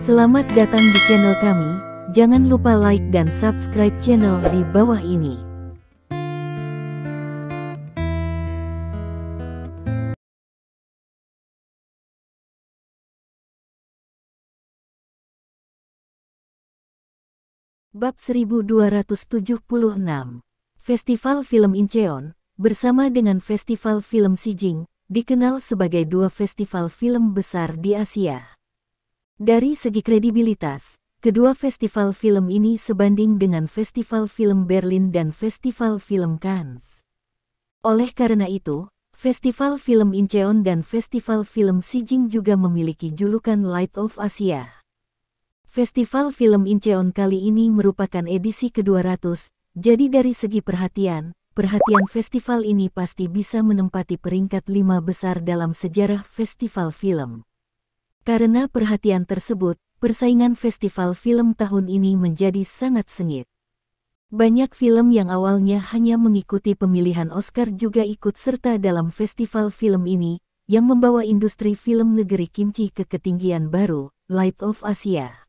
Selamat datang di channel kami, jangan lupa like dan subscribe channel di bawah ini. Bab 1276, Festival Film Incheon, bersama dengan Festival Film Sijing, dikenal sebagai dua festival film besar di Asia. Dari segi kredibilitas, kedua festival film ini sebanding dengan Festival Film Berlin dan Festival Film Cannes. Oleh karena itu, Festival Film Incheon dan Festival Film Sijing juga memiliki julukan Light of Asia. Festival Film Incheon kali ini merupakan edisi ke-200, jadi dari segi perhatian festival ini pasti bisa menempati peringkat 5 besar dalam sejarah festival film. Karena perhatian tersebut, persaingan festival film tahun ini menjadi sangat sengit. Banyak film yang awalnya hanya mengikuti pemilihan Oscar juga ikut serta dalam festival film ini, yang membawa industri film negeri kimchi ke ketinggian baru, Light of Asia.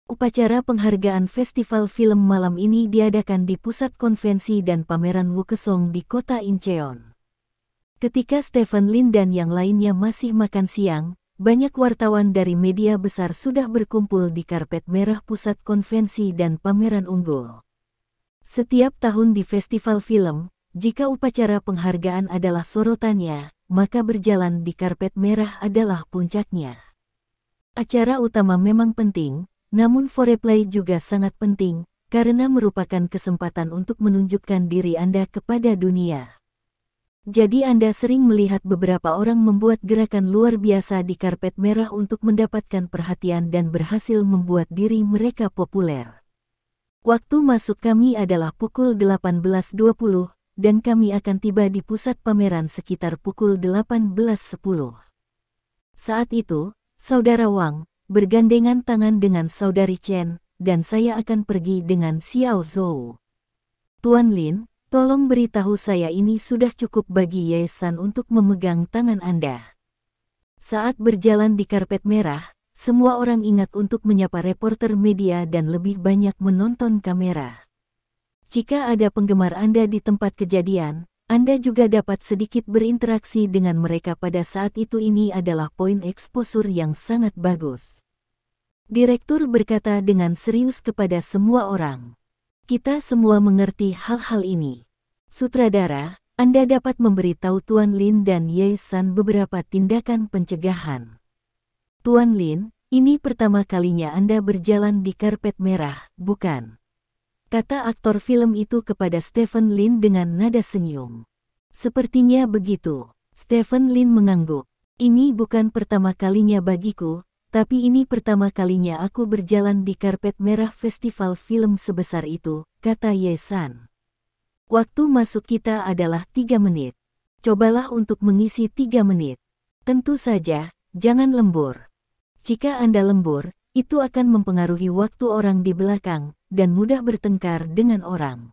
Upacara penghargaan festival film malam ini diadakan di Pusat Konvensi dan Pameran Wukesong di kota Incheon. Ketika Stephen Lin dan yang lainnya masih makan siang, banyak wartawan dari media besar sudah berkumpul di karpet merah Pusat Konvensi dan Pameran Unggul. Setiap tahun di festival film, jika upacara penghargaan adalah sorotannya, maka berjalan di karpet merah adalah puncaknya. Acara utama memang penting, namun foreplay juga sangat penting, karena merupakan kesempatan untuk menunjukkan diri Anda kepada dunia. Jadi Anda sering melihat beberapa orang membuat gerakan luar biasa di karpet merah untuk mendapatkan perhatian dan berhasil membuat diri mereka populer. Waktu masuk kami adalah pukul 18.20, dan kami akan tiba di pusat pameran sekitar pukul 18.10. Saat itu, Saudara Wang bergandengan tangan dengan Saudari Chen, dan saya akan pergi dengan Xiao Zhou. Tuan Lin, tolong beritahu saya ini sudah cukup bagi Ye-san untuk memegang tangan Anda. Saat berjalan di karpet merah, semua orang ingat untuk menyapa reporter media dan lebih banyak menonton kamera. Jika ada penggemar Anda di tempat kejadian, Anda juga dapat sedikit berinteraksi dengan mereka pada saat itu. Ini adalah poin eksposur yang sangat bagus. Direktur berkata dengan serius kepada semua orang. Kita semua mengerti hal-hal ini. Sutradara, Anda dapat memberitahu Tuan Lin dan Ye-san beberapa tindakan pencegahan. Tuan Lin, ini pertama kalinya Anda berjalan di karpet merah, bukan? Kata aktor film itu kepada Stephen Lin dengan nada senyum. Sepertinya begitu. Stephen Lin mengangguk. Ini bukan pertama kalinya bagiku, tapi ini pertama kalinya aku berjalan di karpet merah festival film sebesar itu, kata Ye-san. Waktu masuk kita adalah 3 menit. Cobalah untuk mengisi 3 menit. Tentu saja, jangan lembur. Jika Anda lembur, itu akan mempengaruhi waktu orang di belakang, dan mudah bertengkar dengan orang.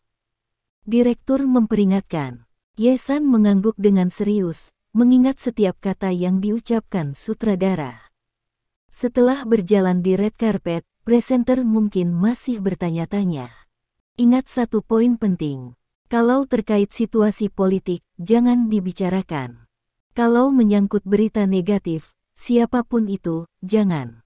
Direktur memperingatkan. Ye-san mengangguk dengan serius, mengingat setiap kata yang diucapkan sutradara. Setelah berjalan di red carpet, presenter mungkin masih bertanya-tanya. Ingat satu poin penting. Kalau terkait situasi politik, jangan dibicarakan. Kalau menyangkut berita negatif, siapapun itu, jangan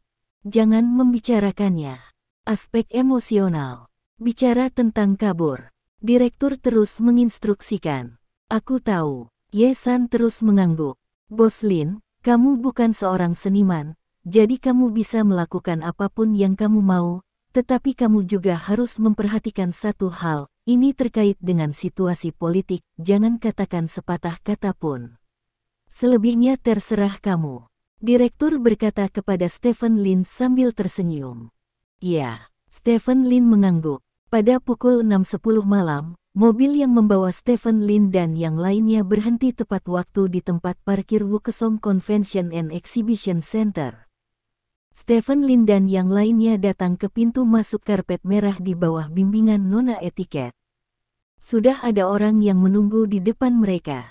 membicarakannya. Aspek emosional. Bicara tentang kabur. Direktur terus menginstruksikan. Aku tahu. Ye-san terus mengangguk. Bos Lin, kamu bukan seorang seniman, jadi kamu bisa melakukan apapun yang kamu mau, tetapi kamu juga harus memperhatikan satu hal, ini terkait dengan situasi politik, jangan katakan sepatah kata pun. Selebihnya terserah kamu. Direktur berkata kepada Stephen Lin sambil tersenyum. Ya, Stephen Lin mengangguk. Pada pukul 6.10 malam, mobil yang membawa Stephen Lin dan yang lainnya berhenti tepat waktu di tempat parkir Wukesong Convention and Exhibition Center. Stephen Lin dan yang lainnya datang ke pintu masuk karpet merah di bawah bimbingan nona etiket. Sudah ada orang yang menunggu di depan mereka.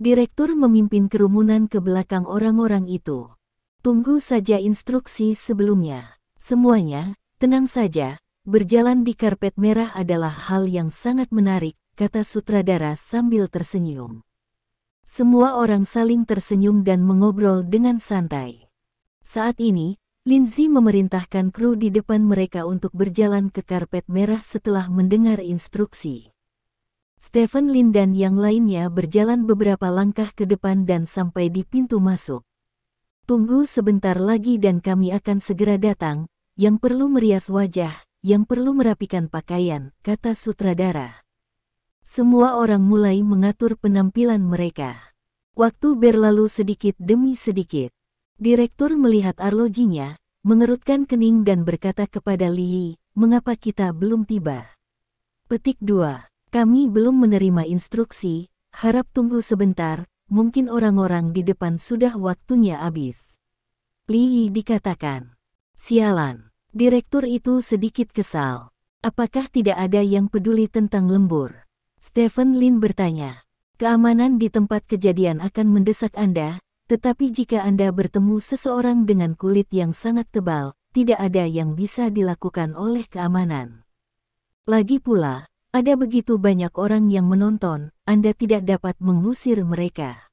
Direktur memimpin kerumunan ke belakang orang-orang itu. Tunggu saja instruksi sebelumnya. Semuanya, tenang saja, berjalan di karpet merah adalah hal yang sangat menarik, kata sutradara sambil tersenyum. Semua orang saling tersenyum dan mengobrol dengan santai. Saat ini, Lindsay memerintahkan kru di depan mereka untuk berjalan ke karpet merah setelah mendengar instruksi. Stephen Lin dan yang lainnya berjalan beberapa langkah ke depan dan sampai di pintu masuk. Tunggu sebentar lagi dan kami akan segera datang, yang perlu merias wajah, yang perlu merapikan pakaian, kata sutradara. Semua orang mulai mengatur penampilan mereka. Waktu berlalu sedikit demi sedikit. Direktur melihat arlojinya, mengerutkan kening dan berkata kepada Lee, mengapa kita belum tiba? Petik 2. Kami belum menerima instruksi, harap tunggu sebentar, mungkin orang-orang di depan sudah waktunya habis. Lee dikatakan. Sialan. Direktur itu sedikit kesal. Apakah tidak ada yang peduli tentang lembur? Stephen Lin bertanya. Keamanan di tempat kejadian akan mendesak Anda, tetapi jika Anda bertemu seseorang dengan kulit yang sangat tebal, tidak ada yang bisa dilakukan oleh keamanan. Lagi pula, ada begitu banyak orang yang menonton, Anda tidak dapat mengusir mereka.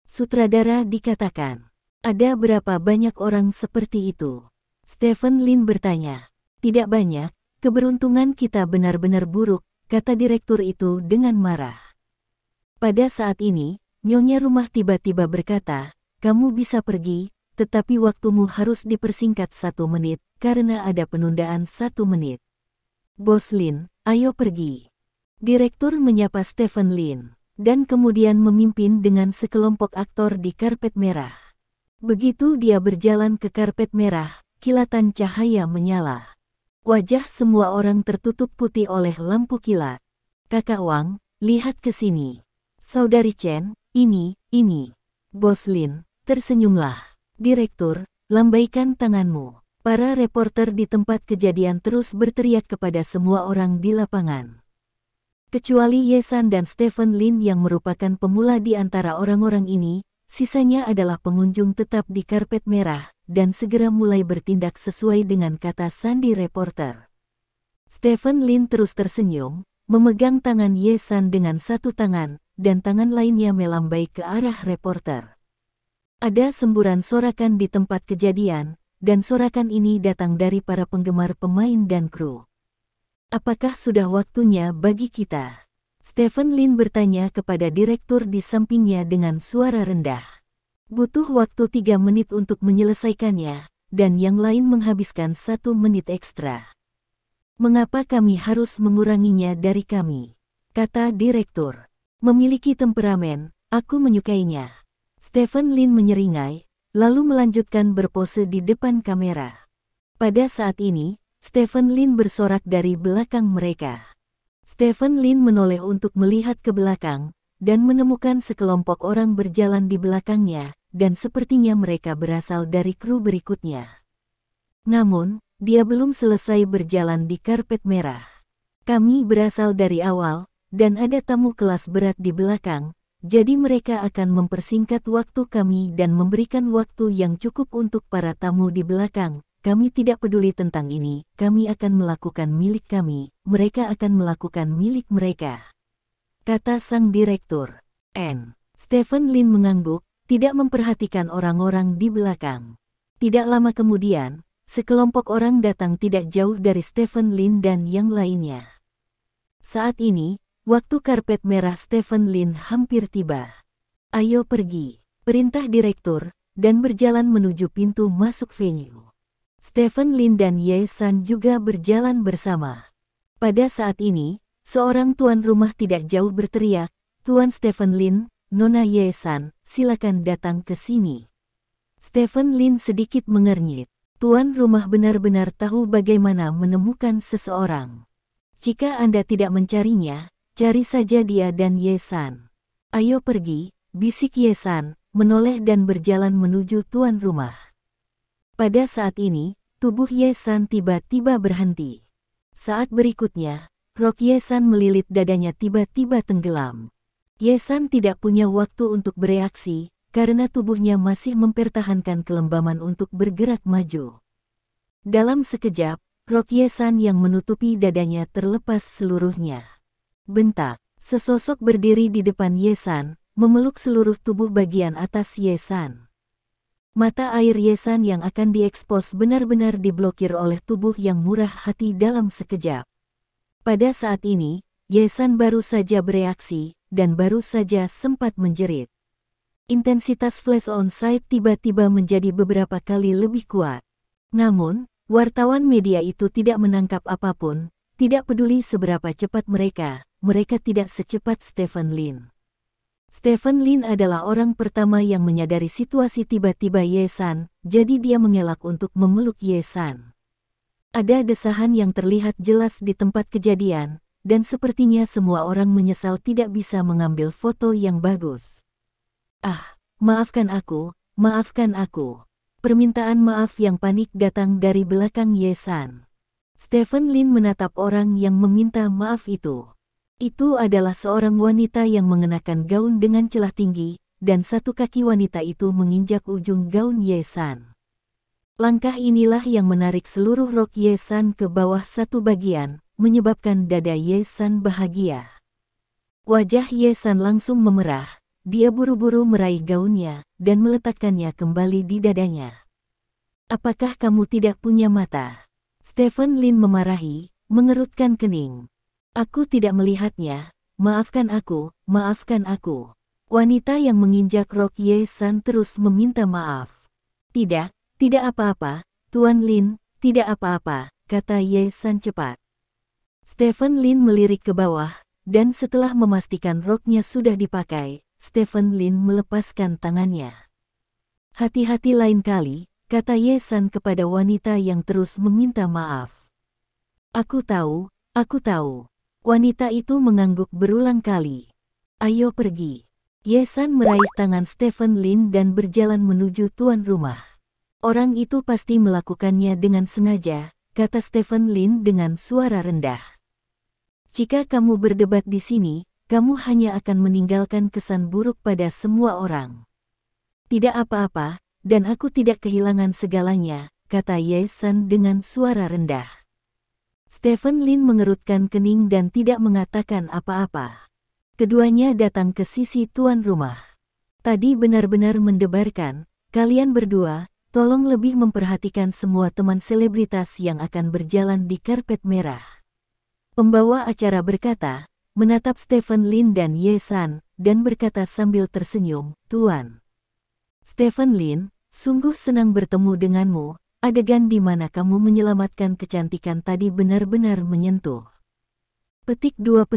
Sutradara dikatakan. Ada berapa banyak orang seperti itu? Stephen Lin bertanya. Tidak banyak, keberuntungan kita benar-benar buruk, kata direktur itu dengan marah. Pada saat ini, nyonya rumah tiba-tiba berkata, kamu bisa pergi, tetapi waktumu harus dipersingkat 1 menit, karena ada penundaan 1 menit. Bos Lin, ayo pergi. Direktur menyapa Stephen Lin, dan kemudian memimpin dengan sekelompok aktor di karpet merah. Begitu dia berjalan ke karpet merah, kilatan cahaya menyala. Wajah semua orang tertutup putih oleh lampu kilat. Kakak Wang, lihat ke sini. Saudari Chen, ini. Bos Lin, tersenyumlah. Direktur, lambaikan tanganmu. Para reporter di tempat kejadian terus berteriak kepada semua orang di lapangan. Kecuali Yesan dan Stephen Lin yang merupakan pemula di antara orang-orang ini, sisanya adalah pengunjung tetap di karpet merah, dan segera mulai bertindak sesuai dengan kata sandi reporter. Stephen Lin terus tersenyum, memegang tangan Yesan dengan satu tangan, dan tangan lainnya melambai ke arah reporter. Ada semburan sorakan di tempat kejadian, dan sorakan ini datang dari para penggemar pemain dan kru. Apakah sudah waktunya bagi kita? Stephen Lin bertanya kepada direktur di sampingnya dengan suara rendah. Butuh waktu 3 menit untuk menyelesaikannya, dan yang lain menghabiskan 1 menit ekstra. Mengapa kami harus menguranginya dari kami? Kata direktur. Memiliki temperamen, aku menyukainya. Stephen Lin menyeringai, lalu melanjutkan berpose di depan kamera. Pada saat ini, Stephen Lin bersorak dari belakang mereka. Stephen Lin menoleh untuk melihat ke belakang, dan menemukan sekelompok orang berjalan di belakangnya, dan sepertinya mereka berasal dari kru berikutnya. Namun, dia belum selesai berjalan di karpet merah. Kami berasal dari awal, dan ada tamu kelas berat di belakang, jadi mereka akan mempersingkat waktu kami dan memberikan waktu yang cukup untuk para tamu di belakang. Kami tidak peduli tentang ini, kami akan melakukan milik kami, mereka akan melakukan milik mereka. Kata sang direktur. Stephen Lin mengangguk, tidak memperhatikan orang-orang di belakang. Tidak lama kemudian, sekelompok orang datang tidak jauh dari Stephen Lin dan yang lainnya. Saat ini, waktu karpet merah Stephen Lin hampir tiba. Ayo pergi, perintah direktur, dan berjalan menuju pintu masuk venue. Stephen Lin dan Ye San juga berjalan bersama. Pada saat ini, seorang tuan rumah tidak jauh berteriak, Tuan Stephen Lin, Nona Ye San, silakan datang ke sini. Stephen Lin sedikit mengernyit. Tuan rumah benar-benar tahu bagaimana menemukan seseorang. Jika Anda tidak mencarinya, cari saja dia dan Ye San. Ayo pergi, bisik Ye San, menoleh dan berjalan menuju tuan rumah. Pada saat ini, tubuh Ye San tiba-tiba berhenti. Saat berikutnya, rok Ye San melilit dadanya tiba-tiba tenggelam. Ye San tidak punya waktu untuk bereaksi, karena tubuhnya masih mempertahankan kelembaman untuk bergerak maju. Dalam sekejap, rok Ye-san yang menutupi dadanya terlepas seluruhnya. Bentak, sesosok berdiri di depan Ye-san, memeluk seluruh tubuh bagian atas Ye-san. Mata air Ye-san yang akan diekspos benar-benar diblokir oleh tubuh yang murah hati dalam sekejap. Pada saat ini, Ye-san baru saja bereaksi, dan baru saja sempat menjerit. Intensitas flash on sight tiba-tiba menjadi beberapa kali lebih kuat. Namun, wartawan media itu tidak menangkap apapun, tidak peduli seberapa cepat mereka tidak secepat Stephen Lin. Stephen Lin adalah orang pertama yang menyadari situasi tiba-tiba Ye-san, jadi dia mengelak untuk memeluk Ye-san. Ada desahan yang terlihat jelas di tempat kejadian, dan sepertinya semua orang menyesal tidak bisa mengambil foto yang bagus. Ah, maafkan aku, maafkan aku. Permintaan maaf yang panik datang dari belakang Ye-san. Stephen Lin menatap orang yang meminta maaf itu. Itu adalah seorang wanita yang mengenakan gaun dengan celah tinggi, dan satu kaki wanita itu menginjak ujung gaun Ye-san. Langkah inilah yang menarik seluruh rok Ye-san ke bawah satu bagian, menyebabkan dada Ye-san bahagia. Wajah Ye-san langsung memerah, dia buru-buru meraih gaunnya, dan meletakkannya kembali di dadanya. Apakah kamu tidak punya mata? Stephen Lin memarahi, mengerutkan kening. Aku tidak melihatnya, maafkan aku, maafkan aku. Wanita yang menginjak rok Ye-san terus meminta maaf. Tidak apa-apa, Tuan Lin, tidak apa-apa, kata Ye-san cepat. Stephen Lin melirik ke bawah, dan setelah memastikan roknya sudah dipakai, Stephen Lin melepaskan tangannya. Hati-hati lain kali, kata Ye-san kepada wanita yang terus meminta maaf. Aku tahu. Wanita itu mengangguk berulang kali. Ayo pergi. Ye-san meraih tangan Stephen Lin dan berjalan menuju tuan rumah. Orang itu pasti melakukannya dengan sengaja, kata Stephen Lin dengan suara rendah. Jika kamu berdebat di sini, kamu hanya akan meninggalkan kesan buruk pada semua orang. Tidak apa-apa, dan aku tidak kehilangan segalanya, kata Ye-san dengan suara rendah. Stephen Lin mengerutkan kening dan tidak mengatakan apa-apa. Keduanya datang ke sisi tuan rumah. Tadi benar-benar mendebarkan, kalian berdua, tolong lebih memperhatikan semua teman selebritas yang akan berjalan di karpet merah. Pembawa acara berkata, menatap Stephen Lin dan Ye-san, dan berkata sambil tersenyum, Tuan. Stephen Lin, sungguh senang bertemu denganmu. Adegan di mana kamu menyelamatkan kecantikan tadi benar-benar menyentuh. Petik 2.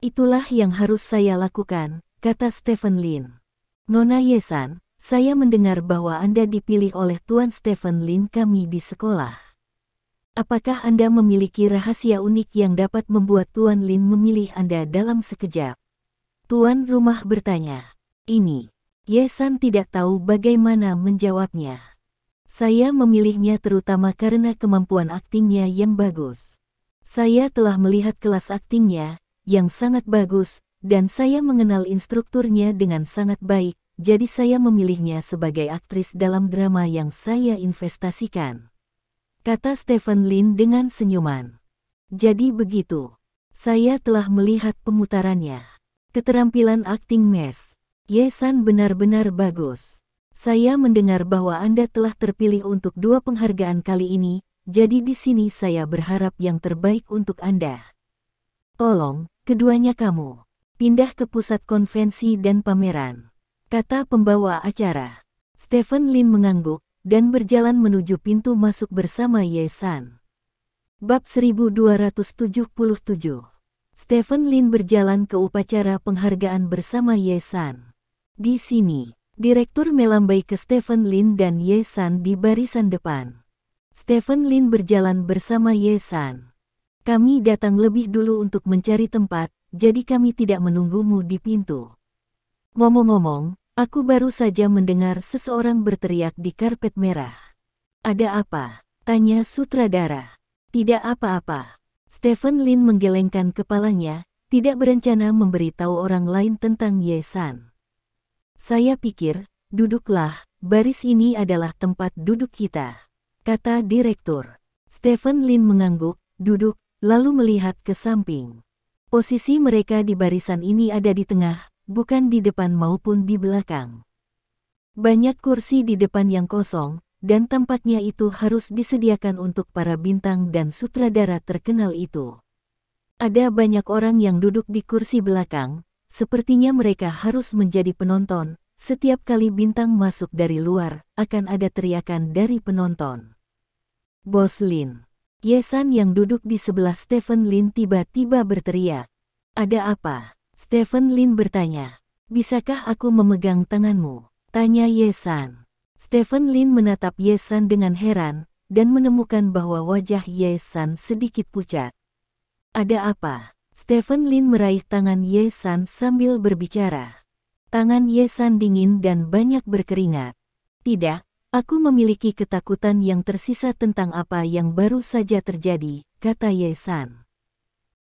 Itulah yang harus saya lakukan, kata Stephen Lin. Nona Ye-san, saya mendengar bahwa Anda dipilih oleh Tuan Stephen Lin kami di sekolah. Apakah Anda memiliki rahasia unik yang dapat membuat Tuan Lin memilih Anda dalam sekejap? Tuan rumah bertanya. Ini. Ye-san tidak tahu bagaimana menjawabnya. Saya memilihnya terutama karena kemampuan aktingnya yang bagus. Saya telah melihat kelas aktingnya, yang sangat bagus, dan saya mengenal instrukturnya dengan sangat baik, jadi saya memilihnya sebagai aktris dalam drama yang saya investasikan. Kata Stephen Lin dengan senyuman. Jadi begitu. Saya telah melihat pemutarannya. Keterampilan akting Mes. Ye-san benar-benar bagus. Saya mendengar bahwa Anda telah terpilih untuk 2 penghargaan kali ini, jadi di sini saya berharap yang terbaik untuk Anda. Tolong, keduanya kamu, pindah ke pusat konvensi dan pameran, kata pembawa acara. Stephen Lin mengangguk, dan berjalan menuju pintu masuk bersama Ye-san. Bab 1277. Stephen Lin berjalan ke upacara penghargaan bersama Ye-san. Di sini, Direktur melambai ke Stephen Lin dan Ye-san di barisan depan. Stephen Lin berjalan bersama Ye-san. Kami datang lebih dulu untuk mencari tempat, jadi kami tidak menunggumu di pintu. Ngomong-ngomong, aku baru saja mendengar seseorang berteriak di karpet merah. Ada apa? Tanya sutradara. Tidak apa-apa. Stephen Lin menggelengkan kepalanya, tidak berencana memberitahu orang lain tentang Ye-san. Saya pikir, duduklah, baris ini adalah tempat duduk kita. kata direktur. Stephen Lin mengangguk, duduk, lalu melihat ke samping. Posisi mereka di barisan ini ada di tengah, bukan di depan maupun di belakang. Banyak kursi di depan yang kosong, dan tampaknya itu harus disediakan untuk para bintang dan sutradara terkenal itu. Ada banyak orang yang duduk di kursi belakang, sepertinya mereka harus menjadi penonton. Setiap kali bintang masuk dari luar, akan ada teriakan dari penonton. Bos Lin. Ye-san yang duduk di sebelah Stephen Lin tiba-tiba berteriak. Ada apa? Stephen Lin bertanya. Bisakah aku memegang tanganmu? Tanya Ye-san. Stephen Lin menatap Ye-san dengan heran, dan menemukan bahwa wajah Ye-san sedikit pucat. Ada apa? Stephen Lin meraih tangan Ye-san sambil berbicara. Tangan Ye-san dingin dan banyak berkeringat. Tidak. Aku memiliki ketakutan yang tersisa tentang apa yang baru saja terjadi, kata Ye-san.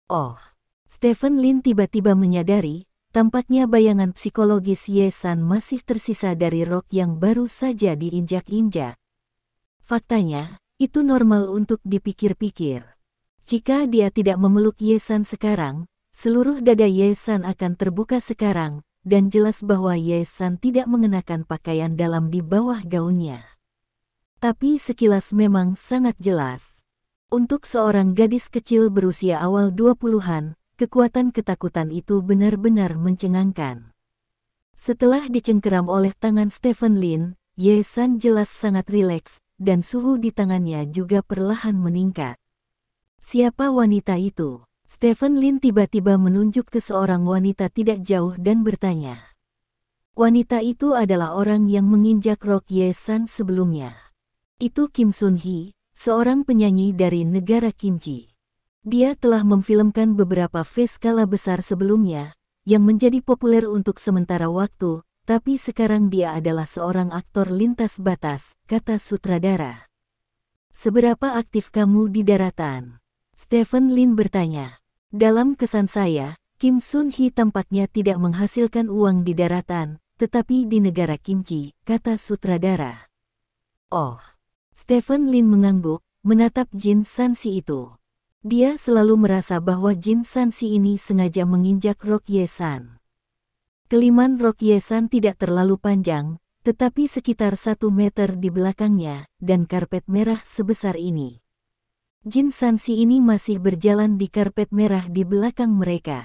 Oh. Stephen Lin tiba-tiba menyadari, tampaknya bayangan psikologis Ye-san masih tersisa dari rok yang baru saja diinjak-injak. Faktanya, itu normal untuk dipikir-pikir. Jika dia tidak memeluk Ye-san sekarang, seluruh dada Ye-san akan terbuka sekarang, dan jelas bahwa Ye-san tidak mengenakan pakaian dalam di bawah gaunnya. Tapi sekilas memang sangat jelas. Untuk seorang gadis kecil berusia awal 20-an, kekuatan ketakutan itu benar-benar mencengangkan. Setelah dicengkeram oleh tangan Stephen Lin, Ye-san jelas sangat rileks, dan suhu di tangannya juga perlahan meningkat. Siapa wanita itu? Stephen Lin tiba-tiba menunjuk ke seorang wanita tidak jauh dan bertanya. Wanita itu adalah orang yang menginjak rok Ye-san sebelumnya. Itu Kim Sun-hee, seorang penyanyi dari negara Kimchi. Dia telah memfilmkan beberapa skala besar sebelumnya, yang menjadi populer untuk sementara waktu, tapi sekarang dia adalah seorang aktor lintas batas, kata sutradara. Seberapa aktif kamu di daratan? Stephen Lin bertanya. Dalam kesan saya, Kim Sun-hee tampaknya tidak menghasilkan uang di daratan, tetapi di negara Kimchi, kata sutradara. Oh. Stephen Lin mengangguk, menatap Jin Sansi itu. Dia selalu merasa bahwa Jin Sansi ini sengaja menginjak rok Ye-san. Keliman rok Ye-san tidak terlalu panjang, tetapi sekitar 1 meter di belakangnya, dan karpet merah sebesar ini. Jin Sansi ini masih berjalan di karpet merah di belakang mereka.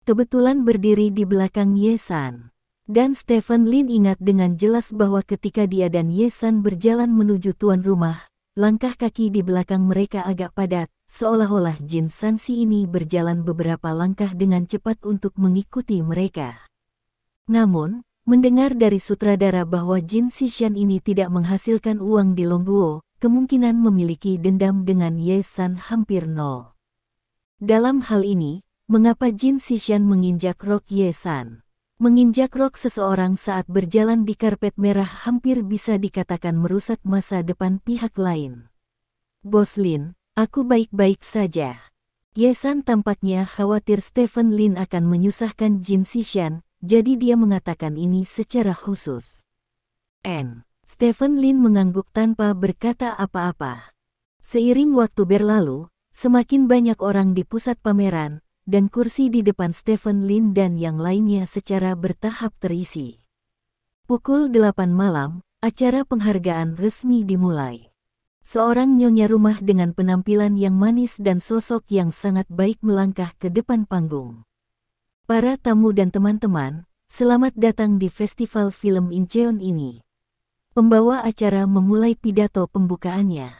Kebetulan berdiri di belakang Ye-san. Dan Stephen Lin ingat dengan jelas bahwa ketika dia dan Ye-san berjalan menuju tuan rumah, langkah kaki di belakang mereka agak padat, seolah-olah Jin Sansi ini berjalan beberapa langkah dengan cepat untuk mengikuti mereka. Namun, mendengar dari sutradara bahwa Jin Sishan ini tidak menghasilkan uang di Longguo, kemungkinan memiliki dendam dengan Ye-san hampir nol. Dalam hal ini, mengapa Jin Sishan menginjak rok Ye-san? Menginjak rok seseorang saat berjalan di karpet merah hampir bisa dikatakan merusak masa depan pihak lain. Bos Lin, aku baik-baik saja. Ye-san tampaknya khawatir Stephen Lin akan menyusahkan Jin Sishan, jadi dia mengatakan ini secara khusus. Stephen Lin mengangguk tanpa berkata apa-apa. Seiring waktu berlalu, semakin banyak orang di pusat pameran, dan kursi di depan Stephen Lin dan yang lainnya secara bertahap terisi. Pukul 8 malam, acara penghargaan resmi dimulai. Seorang nyonya rumah dengan penampilan yang manis dan sosok yang sangat baik melangkah ke depan panggung. Para tamu dan teman-teman, selamat datang di Festival Film Incheon ini. Pembawa acara memulai pidato pembukaannya.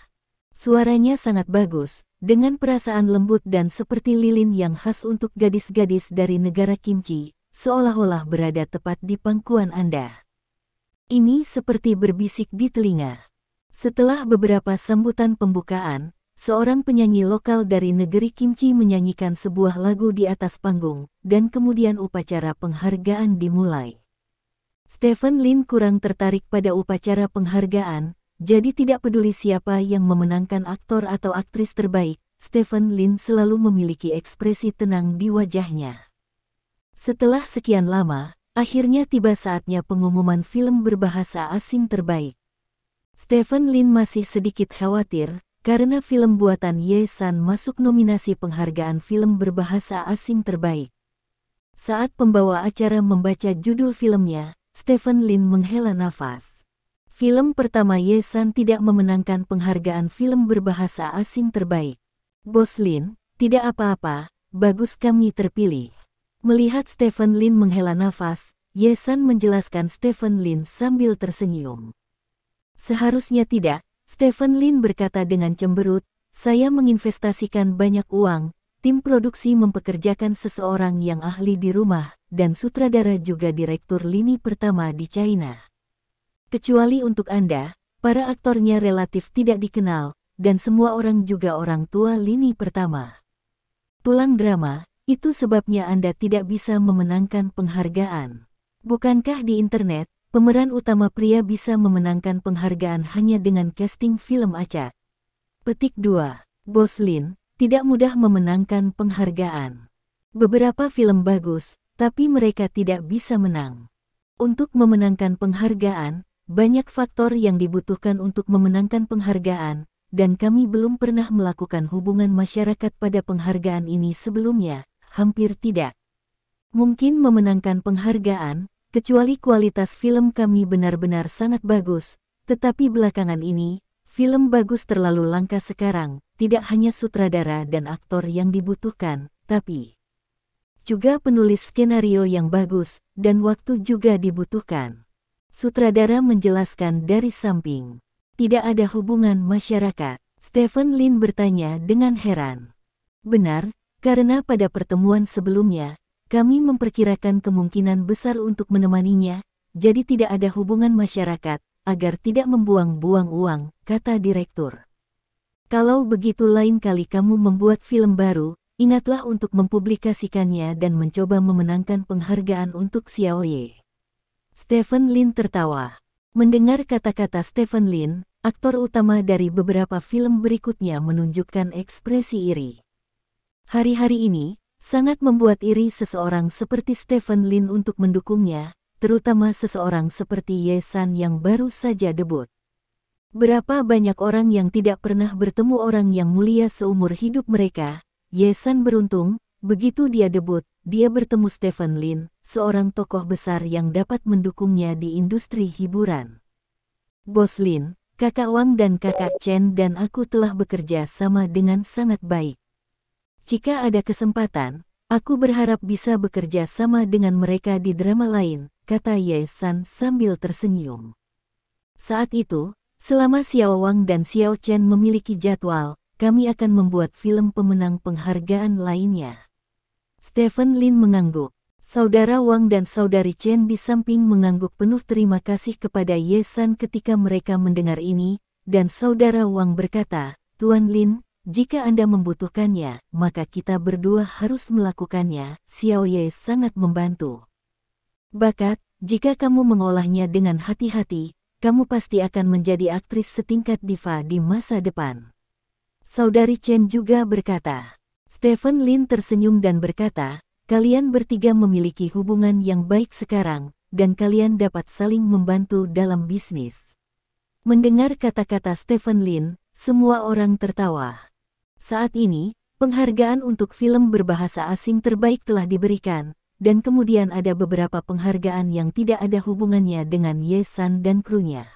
Suaranya sangat bagus, dengan perasaan lembut dan seperti lilin yang khas untuk gadis-gadis dari negara Kimchi, seolah-olah berada tepat di pangkuan Anda. Ini seperti berbisik di telinga. Setelah beberapa sambutan pembukaan, seorang penyanyi lokal dari negeri Kimchi menyanyikan sebuah lagu di atas panggung, dan kemudian upacara penghargaan dimulai. Stephen Lin kurang tertarik pada upacara penghargaan, jadi tidak peduli siapa yang memenangkan aktor atau aktris terbaik, Stephen Lin selalu memiliki ekspresi tenang di wajahnya. Setelah sekian lama, akhirnya tiba saatnya pengumuman film berbahasa asing terbaik. Stephen Lin masih sedikit khawatir karena film buatan Ye San masuk nominasi penghargaan film berbahasa asing terbaik. Saat pembawa acara membaca judul filmnya, Stephen Lin menghela nafas. Film pertama Ye San tidak memenangkan penghargaan film berbahasa asing terbaik. Bos Lin, tidak apa-apa, bagus kami terpilih. Melihat Stephen Lin menghela nafas, Ye San menjelaskan Stephen Lin sambil tersenyum. Seharusnya tidak, Stephen Lin berkata dengan cemberut, saya menginvestasikan banyak uang, tim produksi mempekerjakan seseorang yang ahli di rumah, dan sutradara juga direktur lini pertama di China. Kecuali untuk Anda, para aktornya relatif tidak dikenal, dan semua orang juga orang tua lini pertama. Tulang drama, itu sebabnya Anda tidak bisa memenangkan penghargaan. Bukankah di internet, pemeran utama pria bisa memenangkan penghargaan hanya dengan casting film acak? Petik 2. Bos Lin, tidak mudah memenangkan penghargaan. Beberapa film bagus, tapi mereka tidak bisa menang. Untuk memenangkan penghargaan, banyak faktor yang dibutuhkan untuk memenangkan penghargaan, dan kami belum pernah melakukan hubungan masyarakat pada penghargaan ini sebelumnya, hampir tidak. Mungkin memenangkan penghargaan, kecuali kualitas film kami benar-benar sangat bagus, tetapi belakangan ini, film bagus terlalu langka sekarang, tidak hanya sutradara dan aktor yang dibutuhkan, tapi juga penulis skenario yang bagus, dan waktu juga dibutuhkan. Sutradara menjelaskan dari samping. Tidak ada hubungan masyarakat. Stephen Lin bertanya dengan heran. Benar, karena pada pertemuan sebelumnya, kami memperkirakan kemungkinan besar untuk menemaninya, jadi tidak ada hubungan masyarakat, agar tidak membuang-buang uang, kata direktur. Kalau begitu lain kali kamu membuat film baru, ingatlah untuk mempublikasikannya dan mencoba memenangkan penghargaan untuk Xiaoye. Stephen Lin tertawa. Mendengar kata-kata Stephen Lin, aktor utama dari beberapa film berikutnya menunjukkan ekspresi iri. Hari-hari ini, sangat membuat iri seseorang seperti Stephen Lin untuk mendukungnya, terutama seseorang seperti Ye San yang baru saja debut. Berapa banyak orang yang tidak pernah bertemu orang yang mulia seumur hidup mereka. Ye San beruntung, begitu dia debut, dia bertemu Stephen Lin, seorang tokoh besar yang dapat mendukungnya di industri hiburan. Bos Lin, kakak Wang dan kakak Chen dan aku telah bekerja sama dengan sangat baik. Jika ada kesempatan, aku berharap bisa bekerja sama dengan mereka di drama lain, kata Ye San sambil tersenyum. Saat itu, selama Xiao Wang dan Xiao Chen memiliki jadwal, kami akan membuat film pemenang penghargaan lainnya. Stephen Lin mengangguk. Saudara Wang dan saudari Chen di samping mengangguk penuh terima kasih kepada Ye San ketika mereka mendengar ini, dan saudara Wang berkata, Tuan Lin, jika Anda membutuhkannya, maka kita berdua harus melakukannya. Xiao Ye sangat membantu. Bakat, jika kamu mengolahnya dengan hati-hati, kamu pasti akan menjadi aktris setingkat diva di masa depan. Saudari Chen juga berkata. Stephen Lin tersenyum dan berkata, kalian bertiga memiliki hubungan yang baik sekarang, dan kalian dapat saling membantu dalam bisnis. Mendengar kata-kata Stephen Lin, semua orang tertawa. Saat ini, penghargaan untuk film berbahasa asing terbaik telah diberikan, dan kemudian ada beberapa penghargaan yang tidak ada hubungannya dengan Ye San dan krunya.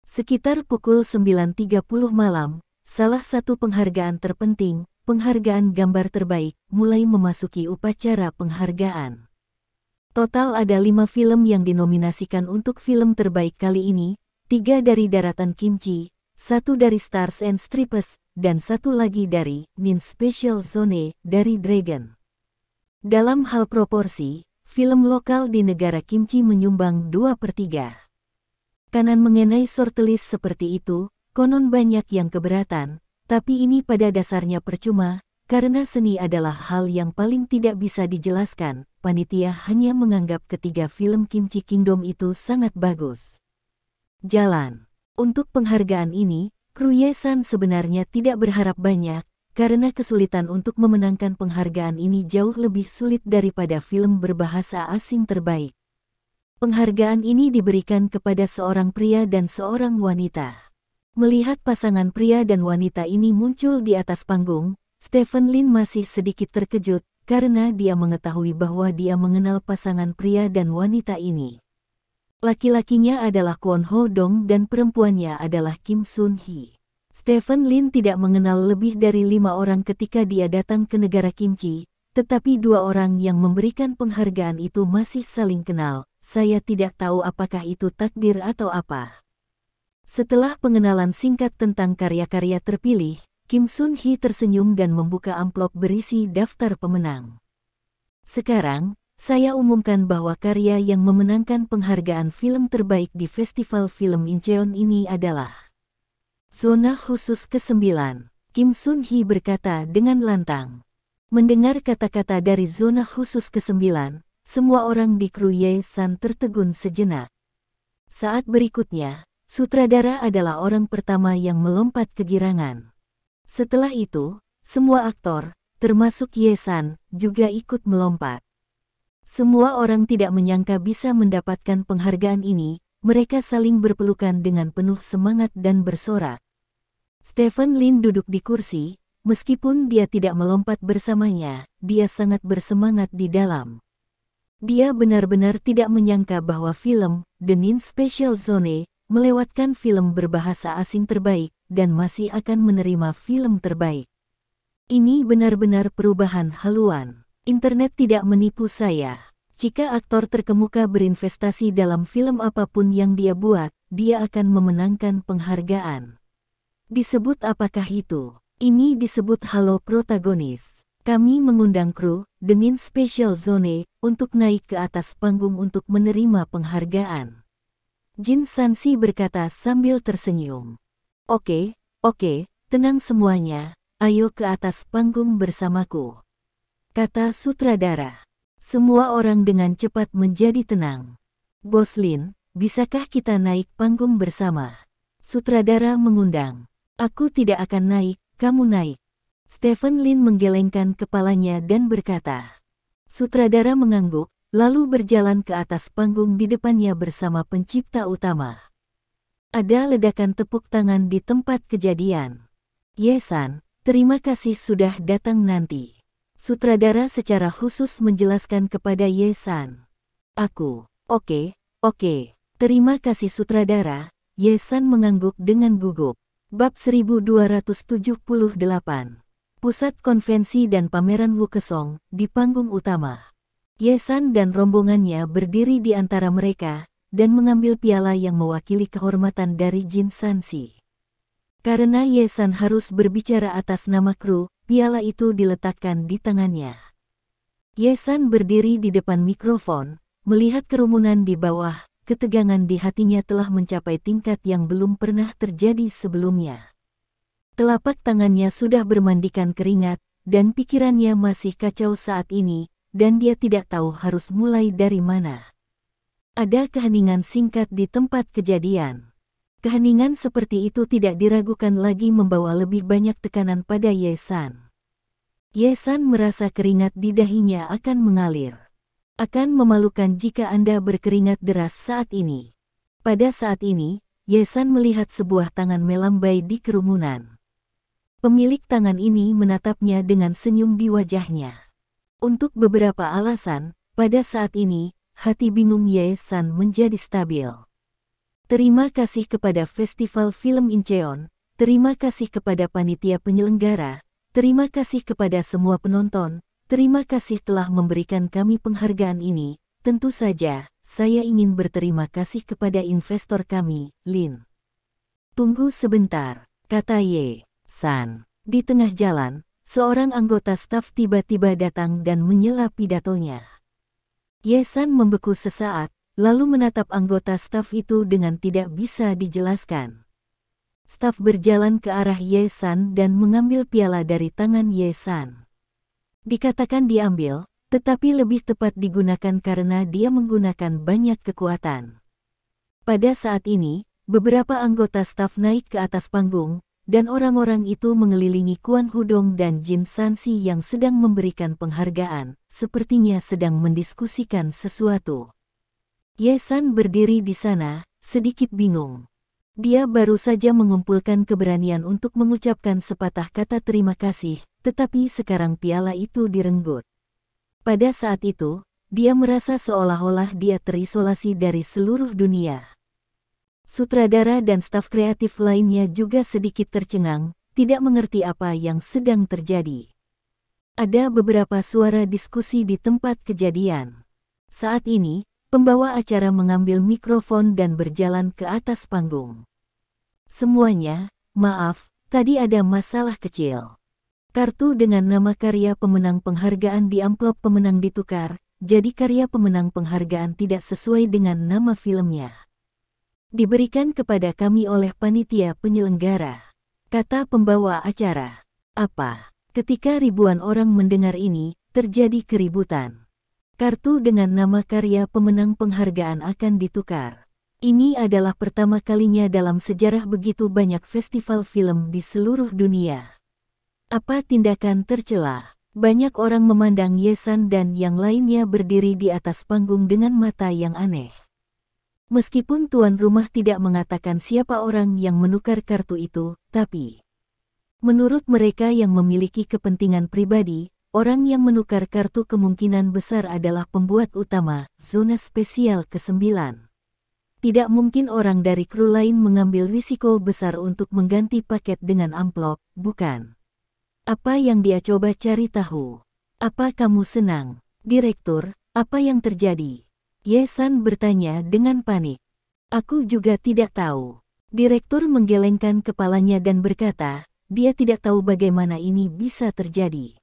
Sekitar pukul 9.30 malam, salah satu penghargaan terpenting, penghargaan gambar terbaik, mulai memasuki upacara penghargaan. Total ada 5 film yang dinominasikan untuk film terbaik kali ini, 3 dari Daratan Kimchi, 1 dari Stars and Stripes, dan 1 lagi dari Nin Special Zone dari Dragon. Dalam hal proporsi, film lokal di negara Kimchi menyumbang 2/3. Kanan mengenai shortlist seperti itu, konon banyak yang keberatan, tapi ini pada dasarnya percuma, karena seni adalah hal yang paling tidak bisa dijelaskan. Panitia hanya menganggap ketiga film Kimchi Kingdom itu sangat bagus. Jalan. Untuk penghargaan ini, kru Ye San sebenarnya tidak berharap banyak, karena kesulitan untuk memenangkan penghargaan ini jauh lebih sulit daripada film berbahasa asing terbaik. Penghargaan ini diberikan kepada seorang pria dan seorang wanita. Melihat pasangan pria dan wanita ini muncul di atas panggung, Stephen Lin masih sedikit terkejut karena dia mengetahui bahwa dia mengenal pasangan pria dan wanita ini. Laki-lakinya adalah Kwon Ho Dong dan perempuannya adalah Kim Sun Hee. Stephen Lin tidak mengenal lebih dari 5 orang ketika dia datang ke negara kimchi, tetapi 2 orang yang memberikan penghargaan itu masih saling kenal. Saya tidak tahu apakah itu takdir atau apa. Setelah pengenalan singkat tentang karya-karya terpilih, Kim Sun Hee tersenyum dan membuka amplop berisi daftar pemenang. Sekarang, saya umumkan bahwa karya yang memenangkan penghargaan film terbaik di Festival Film Incheon ini adalah Zona Khusus ke-9. Kim Sun Hee berkata dengan lantang. Mendengar kata-kata dari Zona Khusus ke-9, semua orang di kru Ye-san tertegun sejenak. Saat berikutnya, sutradara adalah orang pertama yang melompat kegirangan. Setelah itu, semua aktor, termasuk Ye-san, juga ikut melompat. Semua orang tidak menyangka bisa mendapatkan penghargaan ini, mereka saling berpelukan dengan penuh semangat dan bersorak. Stephen Lin duduk di kursi, meskipun dia tidak melompat bersamanya, dia sangat bersemangat di dalam. Dia benar-benar tidak menyangka bahwa film The Nin Special Zone melewatkan film berbahasa asing terbaik dan masih akan menerima film terbaik. Ini benar-benar perubahan haluan. Internet tidak menipu saya. Jika aktor terkemuka berinvestasi dalam film apapun yang dia buat, dia akan memenangkan penghargaan. Disebut apakah itu? Ini disebut halo protagonis. Kami mengundang kru The Nin Special Zone untuk naik ke atas panggung untuk menerima penghargaan. Jin Sansi berkata sambil tersenyum. Oke, tenang semuanya, ayo ke atas panggung bersamaku, kata sutradara. Semua orang dengan cepat menjadi tenang. Bos Lin, bisakah kita naik panggung bersama? Sutradara mengundang. Aku tidak akan naik, kamu naik. Stephen Lin menggelengkan kepalanya dan berkata. Sutradara mengangguk, lalu berjalan ke atas panggung di depannya bersama pencipta utama. Ada ledakan tepuk tangan di tempat kejadian. Ye-san, terima kasih sudah datang nanti. Sutradara secara khusus menjelaskan kepada Ye-san. Oke, terima kasih sutradara. Ye-san mengangguk dengan gugup. Bab 1278. Pusat Konvensi dan Pameran Wukesong, di panggung utama. Ye-san dan rombongannya berdiri di antara mereka, dan mengambil piala yang mewakili kehormatan dari Jin Sansi. Karena Ye-san harus berbicara atas nama kru, piala itu diletakkan di tangannya. Ye-san berdiri di depan mikrofon, melihat kerumunan di bawah, ketegangan di hatinya telah mencapai tingkat yang belum pernah terjadi sebelumnya. Telapak tangannya sudah bermandikan keringat, dan pikirannya masih kacau saat ini, dan dia tidak tahu harus mulai dari mana. Ada keheningan singkat di tempat kejadian. Keheningan seperti itu tidak diragukan lagi membawa lebih banyak tekanan pada Ye-san. Ye-san merasa keringat di dahinya akan mengalir. Akan memalukan jika Anda berkeringat deras saat ini. Pada saat ini, Ye-san melihat sebuah tangan melambai di kerumunan. Pemilik tangan ini menatapnya dengan senyum di wajahnya. Untuk beberapa alasan, pada saat ini, hati bingung Ye-san menjadi stabil. Terima kasih kepada Festival Film Incheon, terima kasih kepada panitia penyelenggara, terima kasih kepada semua penonton, terima kasih telah memberikan kami penghargaan ini. Tentu saja, saya ingin berterima kasih kepada investor kami, Lin. Tunggu sebentar, kata Ye-san. Di tengah jalan, seorang anggota staf tiba-tiba datang dan menyela pidatonya. Ye-san membeku sesaat, lalu menatap anggota staf itu dengan tidak bisa dijelaskan. Staf berjalan ke arah Ye-san dan mengambil piala dari tangan Ye-san. Dikatakan diambil, tetapi lebih tepat digunakan karena dia menggunakan banyak kekuatan. Pada saat ini, beberapa anggota staf naik ke atas panggung, dan orang-orang itu mengelilingi Kwon Ho Dong dan Jin Sansi yang sedang memberikan penghargaan, sepertinya sedang mendiskusikan sesuatu. Ye-san berdiri di sana, sedikit bingung. Dia baru saja mengumpulkan keberanian untuk mengucapkan sepatah kata terima kasih, tetapi sekarang piala itu direnggut. Pada saat itu, dia merasa seolah-olah dia terisolasi dari seluruh dunia. Sutradara dan staf kreatif lainnya juga sedikit tercengang, tidak mengerti apa yang sedang terjadi. Ada beberapa suara diskusi di tempat kejadian. Saat ini, pembawa acara mengambil mikrofon dan berjalan ke atas panggung. Semuanya, maaf, tadi ada masalah kecil. Kartu dengan nama karya pemenang penghargaan di amplop pemenang ditukar, jadi karya pemenang penghargaan tidak sesuai dengan nama filmnya. Diberikan kepada kami oleh panitia penyelenggara, kata pembawa acara. Apa? Ketika ribuan orang mendengar ini, terjadi keributan. Kartu dengan nama karya pemenang penghargaan akan ditukar. Ini adalah pertama kalinya dalam sejarah begitu banyak festival film di seluruh dunia. Apa tindakan tercela? Banyak orang memandang Ye-san dan yang lainnya berdiri di atas panggung dengan mata yang aneh. Meskipun tuan rumah tidak mengatakan siapa orang yang menukar kartu itu, tapi menurut mereka yang memiliki kepentingan pribadi, orang yang menukar kartu kemungkinan besar adalah pembuat utama, Zona Spesial ke-9. Tidak mungkin orang dari kru lain mengambil risiko besar untuk mengganti paket dengan amplop, bukan? Apa yang dia coba cari tahu? Apa kamu senang? Direktur, apa yang terjadi? Ye-san bertanya dengan panik. Aku juga tidak tahu. Direktur menggelengkan kepalanya dan berkata, dia tidak tahu bagaimana ini bisa terjadi.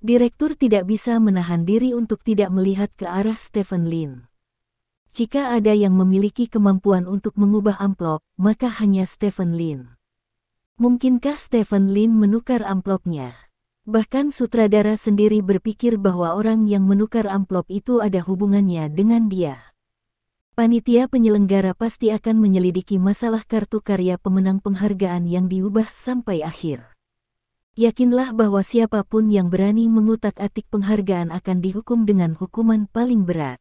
Direktur tidak bisa menahan diri untuk tidak melihat ke arah Stephen Lin. Jika ada yang memiliki kemampuan untuk mengubah amplop, maka hanya Stephen Lin. Mungkinkah Stephen Lin menukar amplopnya? Bahkan sutradara sendiri berpikir bahwa orang yang menukar amplop itu ada hubungannya dengan dia. Panitia penyelenggara pasti akan menyelidiki masalah kartu karya pemenang penghargaan yang diubah sampai akhir. Yakinlah bahwa siapapun yang berani mengutak-atik penghargaan akan dihukum dengan hukuman paling berat,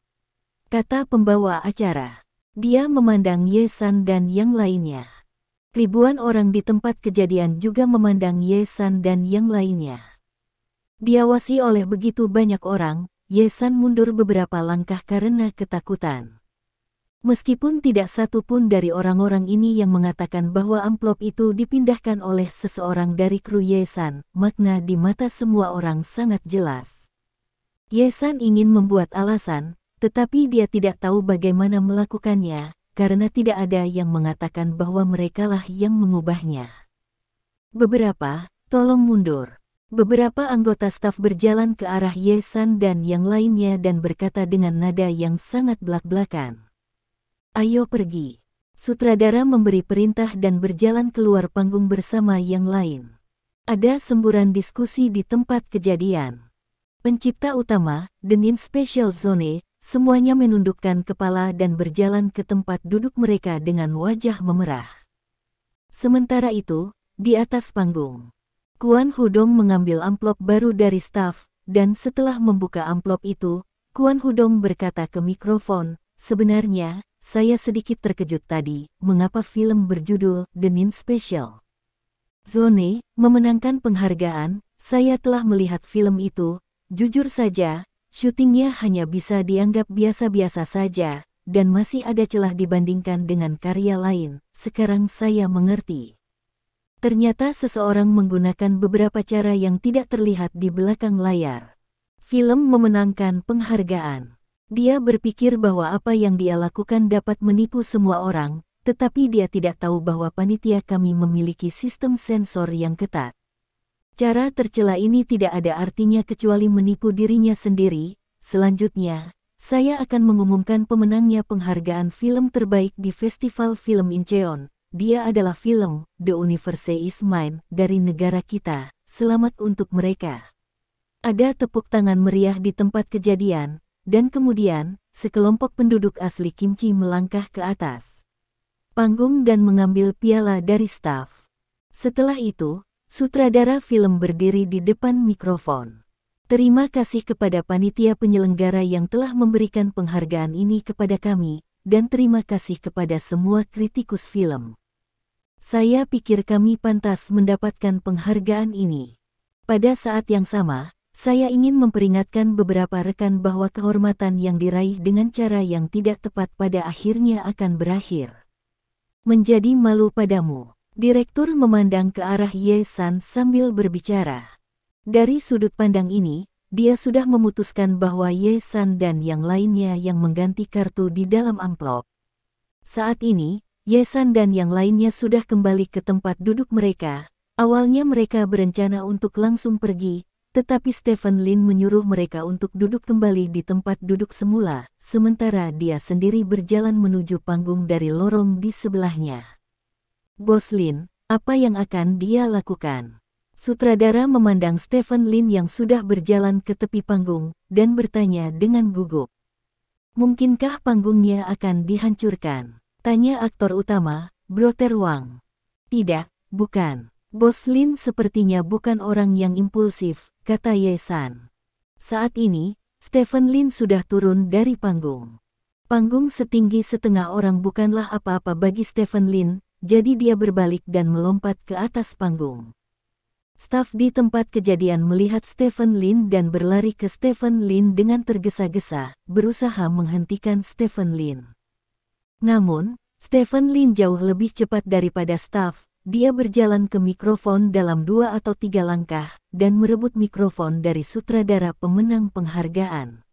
kata pembawa acara. Dia memandang Ye-san dan yang lainnya. Ribuan orang di tempat kejadian juga memandang Ye-san dan yang lainnya. Diawasi oleh begitu banyak orang, Ye-san mundur beberapa langkah karena ketakutan. Meskipun tidak satu pun dari orang-orang ini yang mengatakan bahwa amplop itu dipindahkan oleh seseorang dari kru Ye-san, makna di mata semua orang sangat jelas. Ye-san ingin membuat alasan, tetapi dia tidak tahu bagaimana melakukannya, karena tidak ada yang mengatakan bahwa merekalah yang mengubahnya. Beberapa, tolong mundur. Beberapa anggota staf berjalan ke arah Ye-san dan yang lainnya dan berkata dengan nada yang sangat belak-belakan. Ayo pergi. Sutradara memberi perintah dan berjalan keluar panggung bersama yang lain. Ada semburan diskusi di tempat kejadian. Pencipta utama, Denin Special Zone, semuanya menundukkan kepala dan berjalan ke tempat duduk mereka dengan wajah memerah. Sementara itu, di atas panggung, Kwon Hudong mengambil amplop baru dari staf, dan setelah membuka amplop itu, Kwon Hudong berkata ke mikrofon, sebenarnya, saya sedikit terkejut tadi, mengapa film berjudul Denin Special Zone memenangkan penghargaan. Saya telah melihat film itu, jujur saja, syutingnya hanya bisa dianggap biasa-biasa saja, dan masih ada celah dibandingkan dengan karya lain. Sekarang saya mengerti. Ternyata seseorang menggunakan beberapa cara yang tidak terlihat di belakang layar. Film memenangkan penghargaan. Dia berpikir bahwa apa yang dia lakukan dapat menipu semua orang, tetapi dia tidak tahu bahwa panitia kami memiliki sistem sensor yang ketat. Cara tercela ini tidak ada artinya kecuali menipu dirinya sendiri. Selanjutnya, saya akan mengumumkan pemenangnya penghargaan film terbaik di Festival Film Incheon. Dia adalah film The Universe Is Mine dari negara kita. Selamat untuk mereka. Ada tepuk tangan meriah di tempat kejadian. Dan kemudian, sekelompok penduduk asli Kimchi melangkah ke atas panggung dan mengambil piala dari staf. Setelah itu, sutradara film berdiri di depan mikrofon. Terima kasih kepada panitia penyelenggara yang telah memberikan penghargaan ini kepada kami, dan terima kasih kepada semua kritikus film. Saya pikir kami pantas mendapatkan penghargaan ini. Pada saat yang sama, saya ingin memperingatkan beberapa rekan bahwa kehormatan yang diraih dengan cara yang tidak tepat pada akhirnya akan berakhir menjadi malu padamu. Direktur memandang ke arah Ye San sambil berbicara. Dari sudut pandang ini, dia sudah memutuskan bahwa Ye San dan yang lainnya yang mengganti kartu di dalam amplop. Saat ini, Ye San dan yang lainnya sudah kembali ke tempat duduk mereka. Awalnya mereka berencana untuk langsung pergi, tetapi Stephen Lin menyuruh mereka untuk duduk kembali di tempat duduk semula, sementara dia sendiri berjalan menuju panggung dari lorong di sebelahnya. Bos Lin, apa yang akan dia lakukan? Sutradara memandang Stephen Lin yang sudah berjalan ke tepi panggung, dan bertanya dengan gugup. Mungkinkah panggungnya akan dihancurkan? Tanya aktor utama, Brother Wang. Tidak, bukan. Bos Lin sepertinya bukan orang yang impulsif, kata Ye San. Saat ini, Stephen Lin sudah turun dari panggung. Panggung setinggi setengah orang bukanlah apa-apa bagi Stephen Lin, jadi dia berbalik dan melompat ke atas panggung. Staf di tempat kejadian melihat Stephen Lin dan berlari ke Stephen Lin dengan tergesa-gesa, berusaha menghentikan Stephen Lin. Namun, Stephen Lin jauh lebih cepat daripada staf. Dia berjalan ke mikrofon dalam 2 atau 3 langkah, dan merebut mikrofon dari sutradara pemenang penghargaan.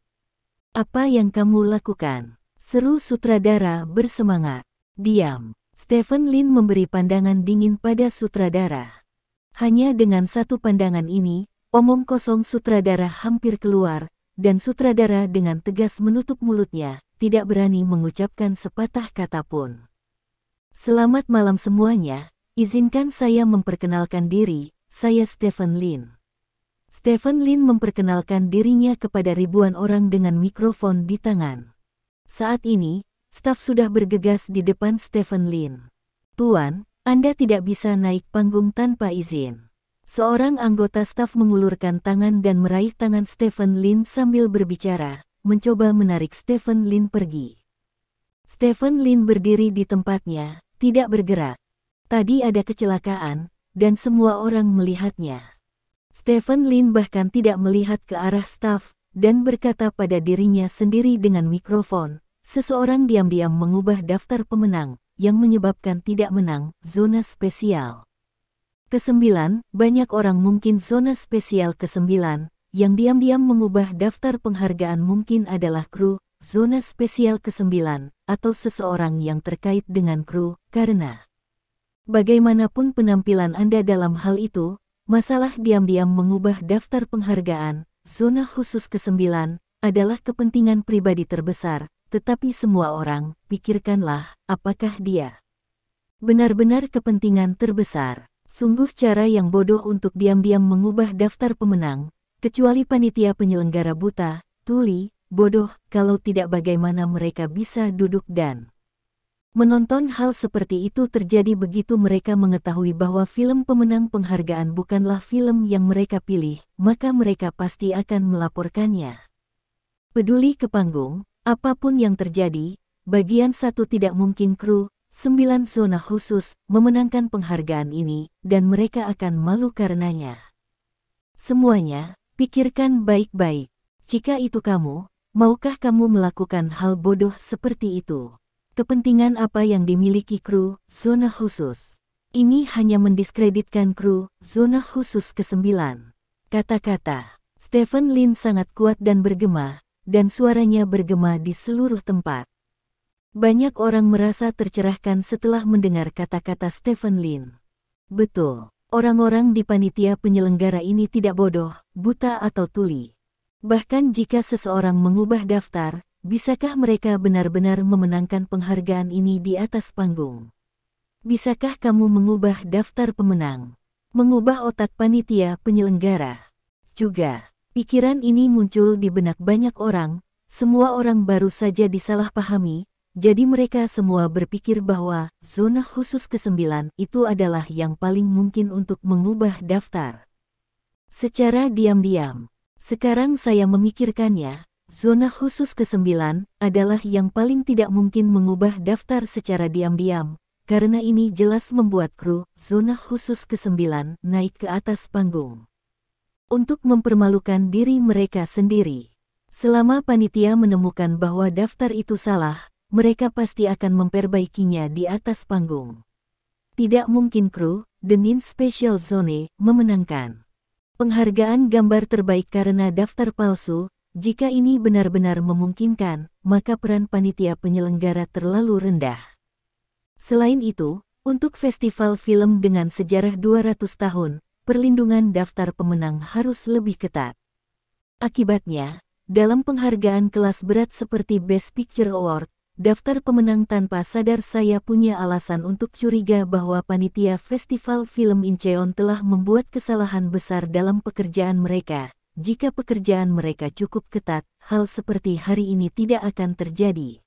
Apa yang kamu lakukan? Seru sutradara bersemangat. Diam. Stephen Lin memberi pandangan dingin pada sutradara. Hanya dengan satu pandangan ini, omong kosong sutradara hampir keluar, dan sutradara dengan tegas menutup mulutnya, tidak berani mengucapkan sepatah kata pun. Selamat malam semuanya, izinkan saya memperkenalkan diri, saya Stephen Lin. Stephen Lin memperkenalkan dirinya kepada ribuan orang dengan mikrofon di tangan. Saat ini, staf sudah bergegas di depan Stephen Lin. Tuan, Anda tidak bisa naik panggung tanpa izin. Seorang anggota staf mengulurkan tangan dan meraih tangan Stephen Lin sambil berbicara, mencoba menarik Stephen Lin pergi. Stephen Lin berdiri di tempatnya, tidak bergerak. Tadi ada kecelakaan, dan semua orang melihatnya. Stephen Lin bahkan tidak melihat ke arah staf, dan berkata pada dirinya sendiri dengan mikrofon, seseorang diam-diam mengubah daftar pemenang, yang menyebabkan tidak menang, zona spesial. Ke-9, banyak orang mungkin zona spesial ke-9, yang diam-diam mengubah daftar penghargaan mungkin adalah kru, zona spesial ke-9, atau seseorang yang terkait dengan kru, karena bagaimanapun penampilan Anda dalam hal itu, masalah diam-diam mengubah daftar penghargaan, zona khusus ke-9, adalah kepentingan pribadi terbesar, tetapi semua orang, pikirkanlah, apakah dia benar-benar kepentingan terbesar. Sungguh cara yang bodoh untuk diam-diam mengubah daftar pemenang, kecuali panitia penyelenggara buta, tuli, bodoh, kalau tidak bagaimana mereka bisa duduk dan menonton hal seperti itu terjadi begitu mereka mengetahui bahwa film pemenang penghargaan bukanlah film yang mereka pilih, maka mereka pasti akan melaporkannya. Peduli ke panggung, apapun yang terjadi, bagian 1 tidak mungkin kru, 9 zona khusus, memenangkan penghargaan ini, dan mereka akan malu karenanya. Semuanya, pikirkan baik-baik. Jika itu kamu, maukah kamu melakukan hal bodoh seperti itu? Kepentingan apa yang dimiliki kru, zona khusus? Ini hanya mendiskreditkan kru, zona khusus ke-9. Kata-kata Stephen Lin sangat kuat dan bergema, dan suaranya bergema di seluruh tempat. Banyak orang merasa tercerahkan setelah mendengar kata-kata Stephen Lin. Betul, orang-orang di panitia penyelenggara ini tidak bodoh, buta atau tuli. Bahkan jika seseorang mengubah daftar, bisakah mereka benar-benar memenangkan penghargaan ini di atas panggung? Bisakah kamu mengubah daftar pemenang? Mengubah otak panitia penyelenggara? Juga, pikiran ini muncul di benak banyak orang, semua orang baru saja disalahpahami. Jadi mereka semua berpikir bahwa zona khusus ke-9 itu adalah yang paling mungkin untuk mengubah daftar. Secara diam-diam, Sekarang saya memikirkannya, zona khusus ke-9 adalah yang paling tidak mungkin mengubah daftar secara diam-diam, karena ini jelas membuat kru zona khusus ke-9 naik ke atas panggung untuk mempermalukan diri mereka sendiri. Selama panitia menemukan bahwa daftar itu salah, mereka pasti akan memperbaikinya di atas panggung. Tidak mungkin kru The Nin Special Zone memenangkan penghargaan gambar terbaik karena daftar palsu. Jika ini benar-benar memungkinkan, maka peran panitia penyelenggara terlalu rendah. Selain itu, untuk festival film dengan sejarah 200 tahun, perlindungan daftar pemenang harus lebih ketat. Akibatnya, dalam penghargaan kelas berat seperti Best Picture Award, daftar pemenang tanpa sadar saya punya alasan untuk curiga bahwa panitia Festival Film Incheon telah membuat kesalahan besar dalam pekerjaan mereka. Jika pekerjaan mereka cukup ketat, hal seperti hari ini tidak akan terjadi.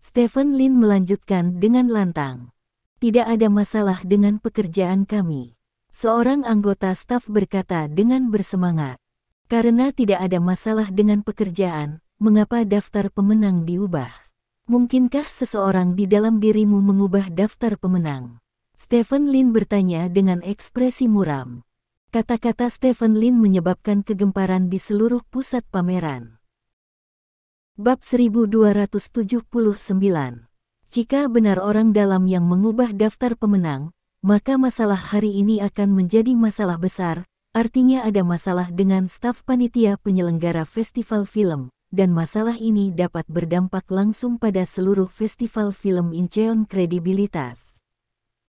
Stephen Lin melanjutkan dengan lantang. Tidak ada masalah dengan pekerjaan kami. Seorang anggota staf berkata dengan bersemangat. Karena tidak ada masalah dengan pekerjaan, mengapa daftar pemenang diubah? Mungkinkah seseorang di dalam dirimu mengubah daftar pemenang? Stephen Lin bertanya dengan ekspresi muram. Kata-kata Stephen Lin menyebabkan kegemparan di seluruh pusat pameran. Bab 1279. Jika benar orang dalam yang mengubah daftar pemenang, maka masalah hari ini akan menjadi masalah besar. Artinya ada masalah dengan staf panitia penyelenggara festival film, dan masalah ini dapat berdampak langsung pada seluruh festival film Incheon kredibilitas.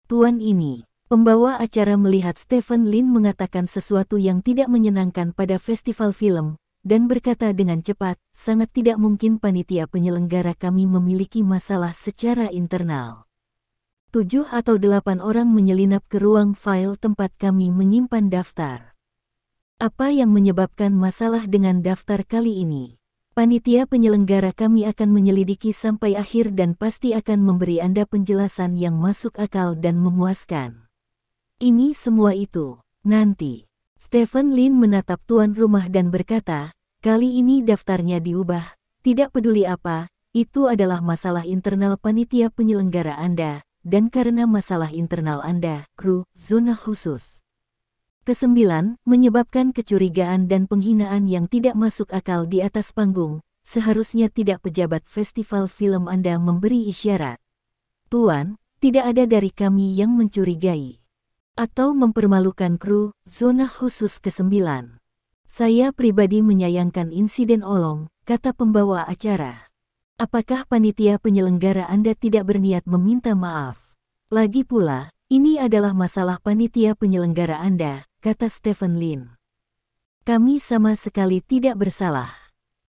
Tuan ini, pembawa acara melihat Stephen Lin mengatakan sesuatu yang tidak menyenangkan pada festival film, dan berkata dengan cepat, sangat tidak mungkin panitia penyelenggara kami memiliki masalah secara internal. 7 atau 8 orang menyelinap ke ruang file tempat kami menyimpan daftar. Apa yang menyebabkan masalah dengan daftar kali ini? Panitia penyelenggara kami akan menyelidiki sampai akhir dan pasti akan memberi Anda penjelasan yang masuk akal dan memuaskan. Ini semua itu, nanti. Stephen Lin menatap tuan rumah dan berkata, kali ini daftarnya diubah, tidak peduli apa, itu adalah masalah internal panitia penyelenggara Anda, dan karena masalah internal Anda, kru zona khusus ke-9 menyebabkan kecurigaan dan penghinaan yang tidak masuk akal di atas panggung. Seharusnya tidak pejabat festival film Anda memberi isyarat. Tuan, tidak ada dari kami yang mencurigai atau mempermalukan kru zona khusus ke-9. Saya pribadi menyayangkan insiden olong, kata pembawa acara. Apakah panitia penyelenggara Anda tidak berniat meminta maaf? Lagi pula, ini adalah masalah panitia penyelenggara Anda, kata Stephen Lin. Kami sama sekali tidak bersalah.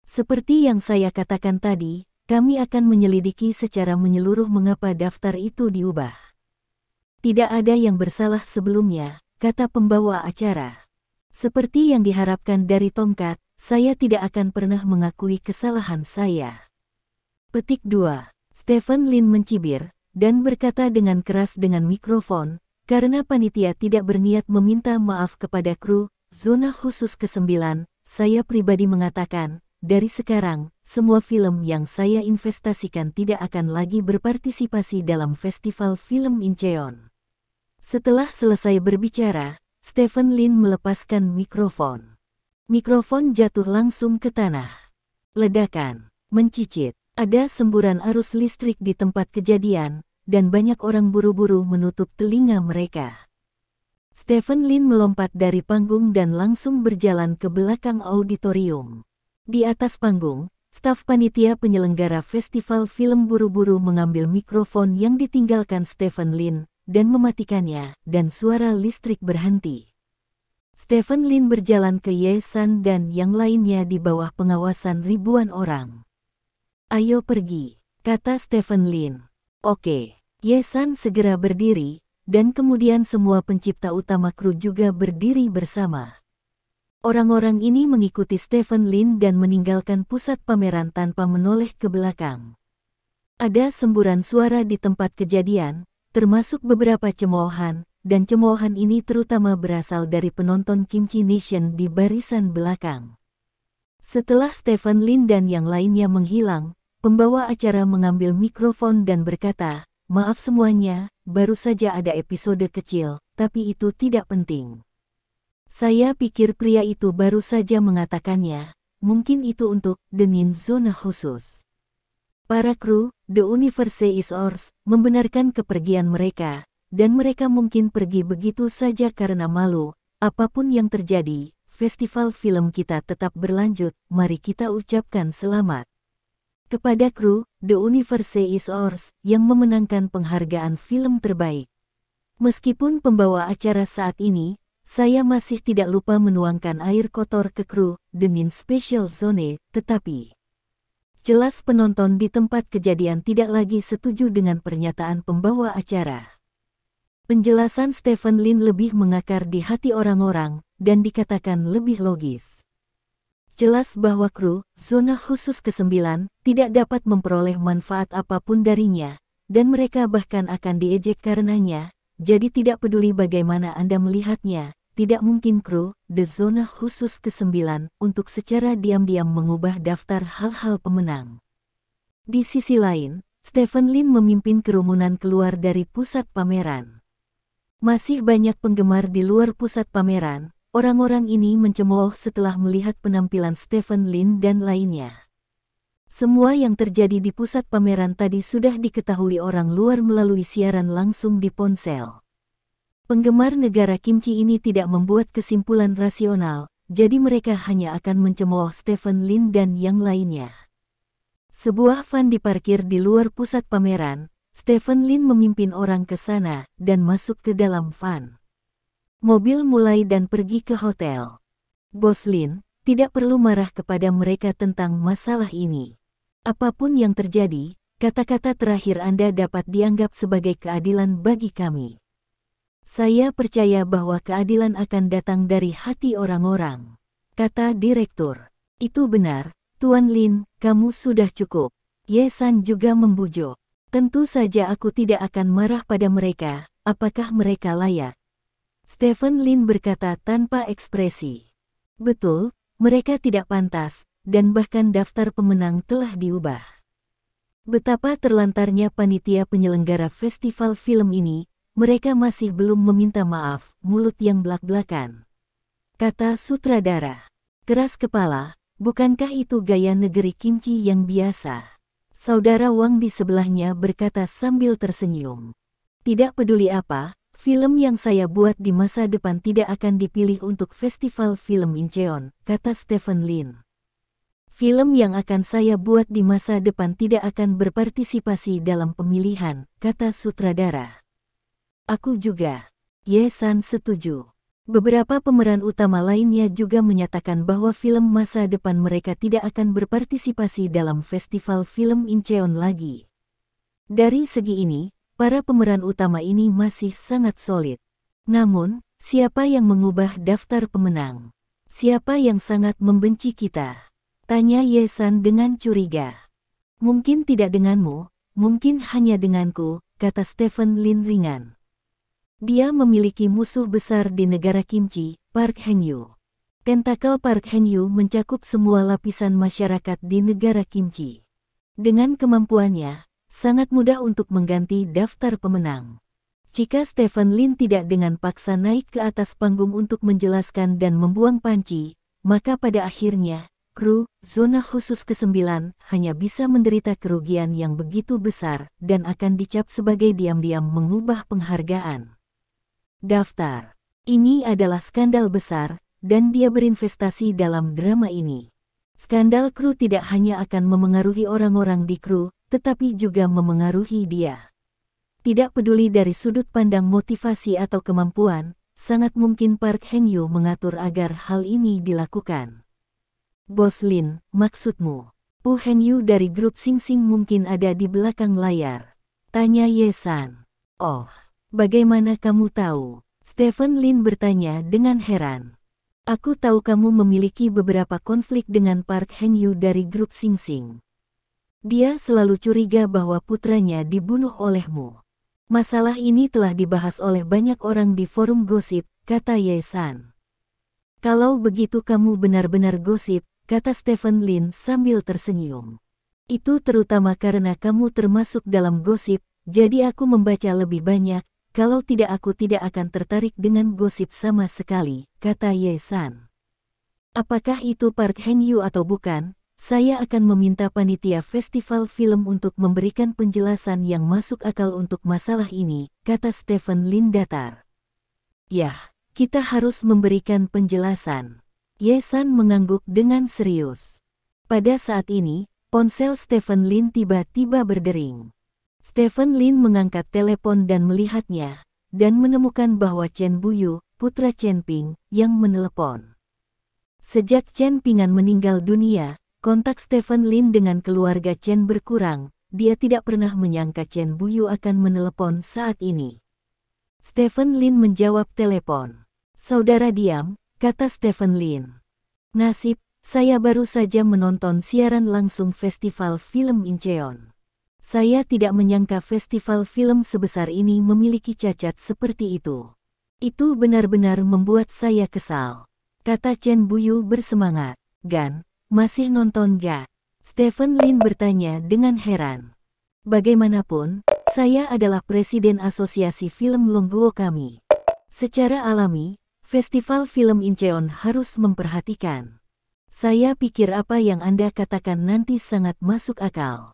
Seperti yang saya katakan tadi, kami akan menyelidiki secara menyeluruh mengapa daftar itu diubah. Tidak ada yang bersalah sebelumnya, kata pembawa acara. Seperti yang diharapkan dari tongkat, saya tidak akan pernah mengakui kesalahan saya. Petik 2. Stephen Lin mencibir, dan berkata dengan keras dengan mikrofon, karena panitia tidak berniat meminta maaf kepada kru zona khusus ke-9, saya pribadi mengatakan, dari sekarang, semua film yang saya investasikan tidak akan lagi berpartisipasi dalam festival film Incheon. Setelah selesai berbicara, Stephen Lin melepaskan mikrofon. Mikrofon jatuh langsung ke tanah. Ledakan, mencicit, ada semburan arus listrik di tempat kejadian, dan banyak orang buru-buru menutup telinga mereka. Stephen Lin melompat dari panggung dan langsung berjalan ke belakang auditorium. Di atas panggung, staf panitia penyelenggara festival film buru-buru mengambil mikrofon yang ditinggalkan Stephen Lin, dan mematikannya, dan suara listrik berhenti. Stephen Lin berjalan ke Ye San dan yang lainnya di bawah pengawasan ribuan orang. Ayo pergi, kata Stephen Lin. Oke, Ye San segera berdiri, dan kemudian semua pencipta utama kru juga berdiri bersama. Orang-orang ini mengikuti Stephen Lin dan meninggalkan pusat pameran tanpa menoleh ke belakang. Ada semburan suara di tempat kejadian, termasuk beberapa cemoohan, dan cemoohan ini terutama berasal dari penonton Kimchi Nation di barisan belakang. Setelah Stephen Lin dan yang lainnya menghilang, pembawa acara mengambil mikrofon dan berkata, "Maaf semuanya, baru saja ada episode kecil, tapi itu tidak penting. Saya pikir pria itu baru saja mengatakannya, mungkin itu untuk Denin zona khusus." Para kru, The Universe is Ours, membenarkan kepergian mereka, dan mereka mungkin pergi begitu saja karena malu. Apapun yang terjadi, festival film kita tetap berlanjut, mari kita ucapkan selamat kepada kru, The Universe is Ours, yang memenangkan penghargaan film terbaik. Meskipun pembawa acara saat ini, saya masih tidak lupa menuangkan air kotor ke kru, Denin Special Zone, tetapi jelas penonton di tempat kejadian tidak lagi setuju dengan pernyataan pembawa acara. Penjelasan Stephen Lin lebih mengakar di hati orang-orang, dan dikatakan lebih logis. Jelas bahwa kru, zona khusus ke-9, tidak dapat memperoleh manfaat apapun darinya, dan mereka bahkan akan diejek karenanya, jadi tidak peduli bagaimana Anda melihatnya. Tidak mungkin kru, The Zona Khusus ke-9, untuk secara diam-diam mengubah daftar hal-hal pemenang. Di sisi lain, Stephen Lin memimpin kerumunan keluar dari pusat pameran. Masih banyak penggemar di luar pusat pameran, orang-orang ini mencemooh setelah melihat penampilan Stephen Lin dan lainnya. Semua yang terjadi di pusat pameran tadi sudah diketahui orang luar melalui siaran langsung di ponsel. Penggemar negara kimchi ini tidak membuat kesimpulan rasional, jadi mereka hanya akan mencemooh Stephen Lin dan yang lainnya. Sebuah van diparkir di luar pusat pameran, Stephen Lin memimpin orang ke sana dan masuk ke dalam van. Mobil mulai dan pergi ke hotel. Bos Lin, tidak perlu marah kepada mereka tentang masalah ini. Apapun yang terjadi, kata-kata terakhir Anda dapat dianggap sebagai keadilan bagi kami. Saya percaya bahwa keadilan akan datang dari hati orang-orang, kata direktur. Itu benar, Tuan Lin, kamu sudah cukup. Ye San juga membujuk. Tentu saja aku tidak akan marah pada mereka, apakah mereka layak? Stephen Lin berkata tanpa ekspresi. Betul, mereka tidak pantas, dan bahkan daftar pemenang telah diubah. Betapa terlantarnya panitia penyelenggara festival film ini, mereka masih belum meminta maaf, mulut yang belak-belakan. Kata sutradara. Keras kepala, bukankah itu gaya negeri kimchi yang biasa? Saudara Wang di sebelahnya berkata sambil tersenyum. Tidak peduli apa, film yang saya buat di masa depan tidak akan dipilih untuk festival film Incheon, kata Stephen Lin. Film yang akan saya buat di masa depan tidak akan berpartisipasi dalam pemilihan, kata sutradara. Aku juga. Ye San setuju. Beberapa pemeran utama lainnya juga menyatakan bahwa film masa depan mereka tidak akan berpartisipasi dalam festival film Incheon lagi. Dari segi ini, para pemeran utama ini masih sangat solid. Namun, siapa yang mengubah daftar pemenang? Siapa yang sangat membenci kita? Tanya Ye San dengan curiga. Mungkin tidak denganmu, mungkin hanya denganku, kata Stephen Lin ringan. Dia memiliki musuh besar di negara kimchi, Park Hang-yu. Tentakel Park Hang-yu mencakup semua lapisan masyarakat di negara kimchi. Dengan kemampuannya, sangat mudah untuk mengganti daftar pemenang. Jika Stephen Lin tidak dengan paksa naik ke atas panggung untuk menjelaskan dan membuang panci, maka pada akhirnya, kru, zona khusus ke-9, hanya bisa menderita kerugian yang begitu besar dan akan dicap sebagai diam-diam mengubah penghargaan. Daftar. Ini adalah skandal besar, dan dia berinvestasi dalam drama ini. Skandal kru tidak hanya akan memengaruhi orang-orang di kru, tetapi juga memengaruhi dia. Tidak peduli dari sudut pandang motivasi atau kemampuan, sangat mungkin Park Hang-yu mengatur agar hal ini dilakukan. Bos Lin, maksudmu? Pu Hang-yu dari grup Sing Sing mungkin ada di belakang layar. Tanya Ye San. Oh. Bagaimana kamu tahu? Stephen Lin bertanya dengan heran. Aku tahu kamu memiliki beberapa konflik dengan Park Hang-yu dari grup Sing Sing. Dia selalu curiga bahwa putranya dibunuh olehmu. Masalah ini telah dibahas oleh banyak orang di forum gosip, kata Ye San. Kalau begitu kamu benar-benar gosip, kata Stephen Lin sambil tersenyum. Itu terutama karena kamu termasuk dalam gosip, jadi aku membaca lebih banyak, kalau tidak aku tidak akan tertarik dengan gosip sama sekali, kata Ye San. Apakah itu Park Hang-yu atau bukan, saya akan meminta panitia festival film untuk memberikan penjelasan yang masuk akal untuk masalah ini, kata Stephen Lin datar. Yah, kita harus memberikan penjelasan. Ye San mengangguk dengan serius. Pada saat ini, ponsel Stephen Lin tiba-tiba berdering. Stephen Lin mengangkat telepon dan melihatnya, dan menemukan bahwa Chen Buyu, putra Chen Ping, yang menelepon. Sejak Chen Pingan meninggal dunia, kontak Stephen Lin dengan keluarga Chen berkurang. Dia tidak pernah menyangka Chen Buyu akan menelepon saat ini. Stephen Lin menjawab telepon. Saudara diam, kata Stephen Lin. Nasib, saya baru saja menonton siaran langsung festival film Incheon. Saya tidak menyangka festival film sebesar ini memiliki cacat seperti itu. Itu benar-benar membuat saya kesal, kata Chen Buyu bersemangat. Gan, masih nonton gak? Stephen Lin bertanya dengan heran. Bagaimanapun, saya adalah presiden asosiasi film Longguo kami. Secara alami, festival film Incheon harus memperhatikan. Saya pikir apa yang Anda katakan nanti sangat masuk akal.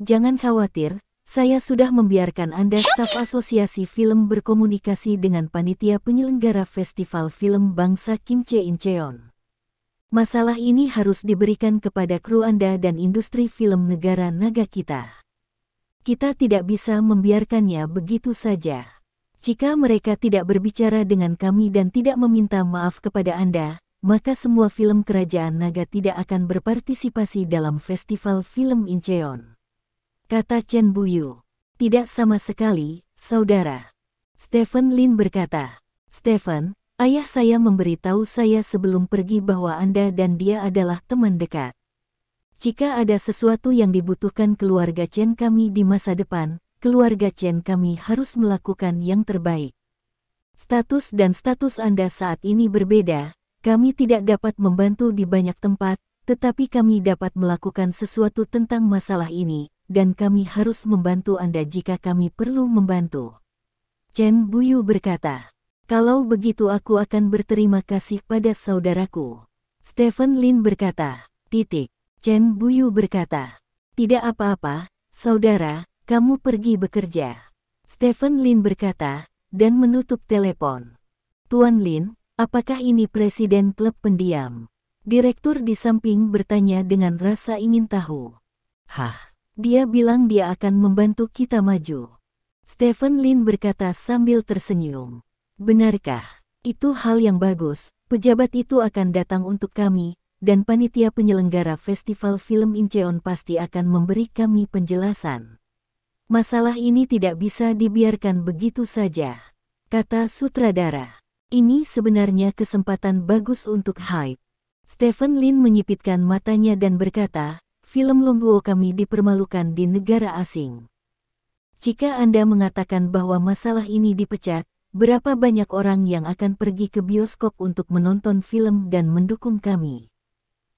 Jangan khawatir, saya sudah membiarkan Anda staf asosiasi film berkomunikasi dengan panitia penyelenggara festival film bangsa Kimche Incheon. Masalah ini harus diberikan kepada kru Anda dan industri film negara naga kita. Kita tidak bisa membiarkannya begitu saja. Jika mereka tidak berbicara dengan kami dan tidak meminta maaf kepada Anda, maka semua film kerajaan naga tidak akan berpartisipasi dalam festival film Incheon, kata Chen Buyu. Tidak sama sekali, saudara. Stephen Lin berkata. Stephen, ayah saya memberitahu saya sebelum pergi bahwa Anda dan dia adalah teman dekat. Jika ada sesuatu yang dibutuhkan keluarga Chen kami di masa depan, keluarga Chen kami harus melakukan yang terbaik. Status Anda saat ini berbeda. Kami tidak dapat membantu di banyak tempat, tetapi kami dapat melakukan sesuatu tentang masalah ini, dan kami harus membantu Anda jika kami perlu membantu. Chen Buyu berkata, kalau begitu aku akan berterima kasih pada saudaraku. Stephen Lin berkata, titik. Chen Buyu berkata, tidak apa-apa, saudara, kamu pergi bekerja. Stephen Lin berkata, dan menutup telepon. Tuan Lin, apakah ini presiden klub pendiam? Direktur di samping bertanya dengan rasa ingin tahu. Hah, dia bilang dia akan membantu kita maju. Stephen Lin berkata sambil tersenyum. Benarkah? Itu hal yang bagus, pejabat itu akan datang untuk kami, dan panitia penyelenggara festival film Incheon pasti akan memberi kami penjelasan. Masalah ini tidak bisa dibiarkan begitu saja, kata sutradara. Ini sebenarnya kesempatan bagus untuk hype. Stephen Lin menyipitkan matanya dan berkata, film Longguo kami dipermalukan di negara asing. Jika Anda mengatakan bahwa masalah ini dipecat, berapa banyak orang yang akan pergi ke bioskop untuk menonton film dan mendukung kami?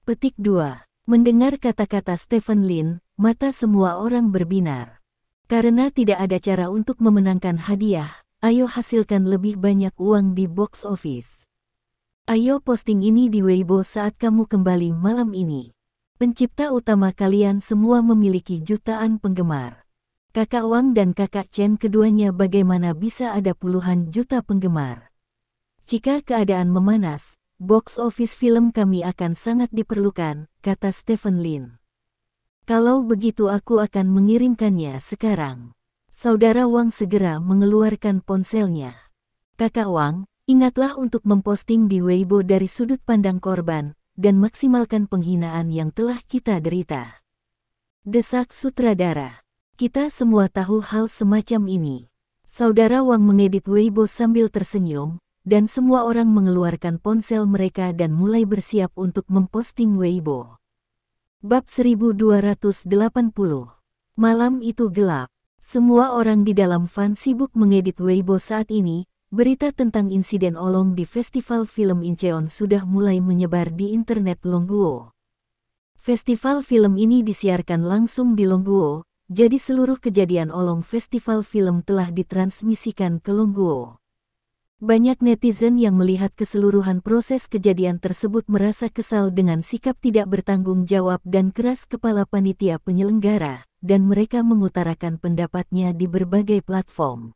Petik 2. Mendengar kata-kata Stephen Lin, mata semua orang berbinar. Karena tidak ada cara untuk memenangkan hadiah, ayo hasilkan lebih banyak uang di box office. Ayo posting ini di Weibo saat kamu kembali malam ini. Pencipta utama kalian semua memiliki jutaan penggemar. Kakak Wang dan kakak Chen keduanya bagaimana bisa ada puluhan juta penggemar? Jika keadaan memanas, box office film kami akan sangat diperlukan, kata Stephen Lin. Kalau begitu aku akan mengirimkannya sekarang. Saudara Wang segera mengeluarkan ponselnya. Kakak Wang, ingatlah untuk memposting di Weibo dari sudut pandang korban, dan maksimalkan penghinaan yang telah kita derita. Desak sutradara. Kita semua tahu hal semacam ini. Saudara Wang mengedit Weibo sambil tersenyum, dan semua orang mengeluarkan ponsel mereka dan mulai bersiap untuk memposting Weibo. Bab 1280. Malam itu gelap. Semua orang di dalam fan sibuk mengedit Weibo saat ini. Berita tentang insiden olong di festival film Incheon sudah mulai menyebar di internet Longguo. Festival film ini disiarkan langsung di Longguo, jadi seluruh kejadian Olong Festival Film telah ditransmisikan ke Longguo. Banyak netizen yang melihat keseluruhan proses kejadian tersebut merasa kesal dengan sikap tidak bertanggung jawab dan keras kepala panitia penyelenggara, dan mereka mengutarakan pendapatnya di berbagai platform.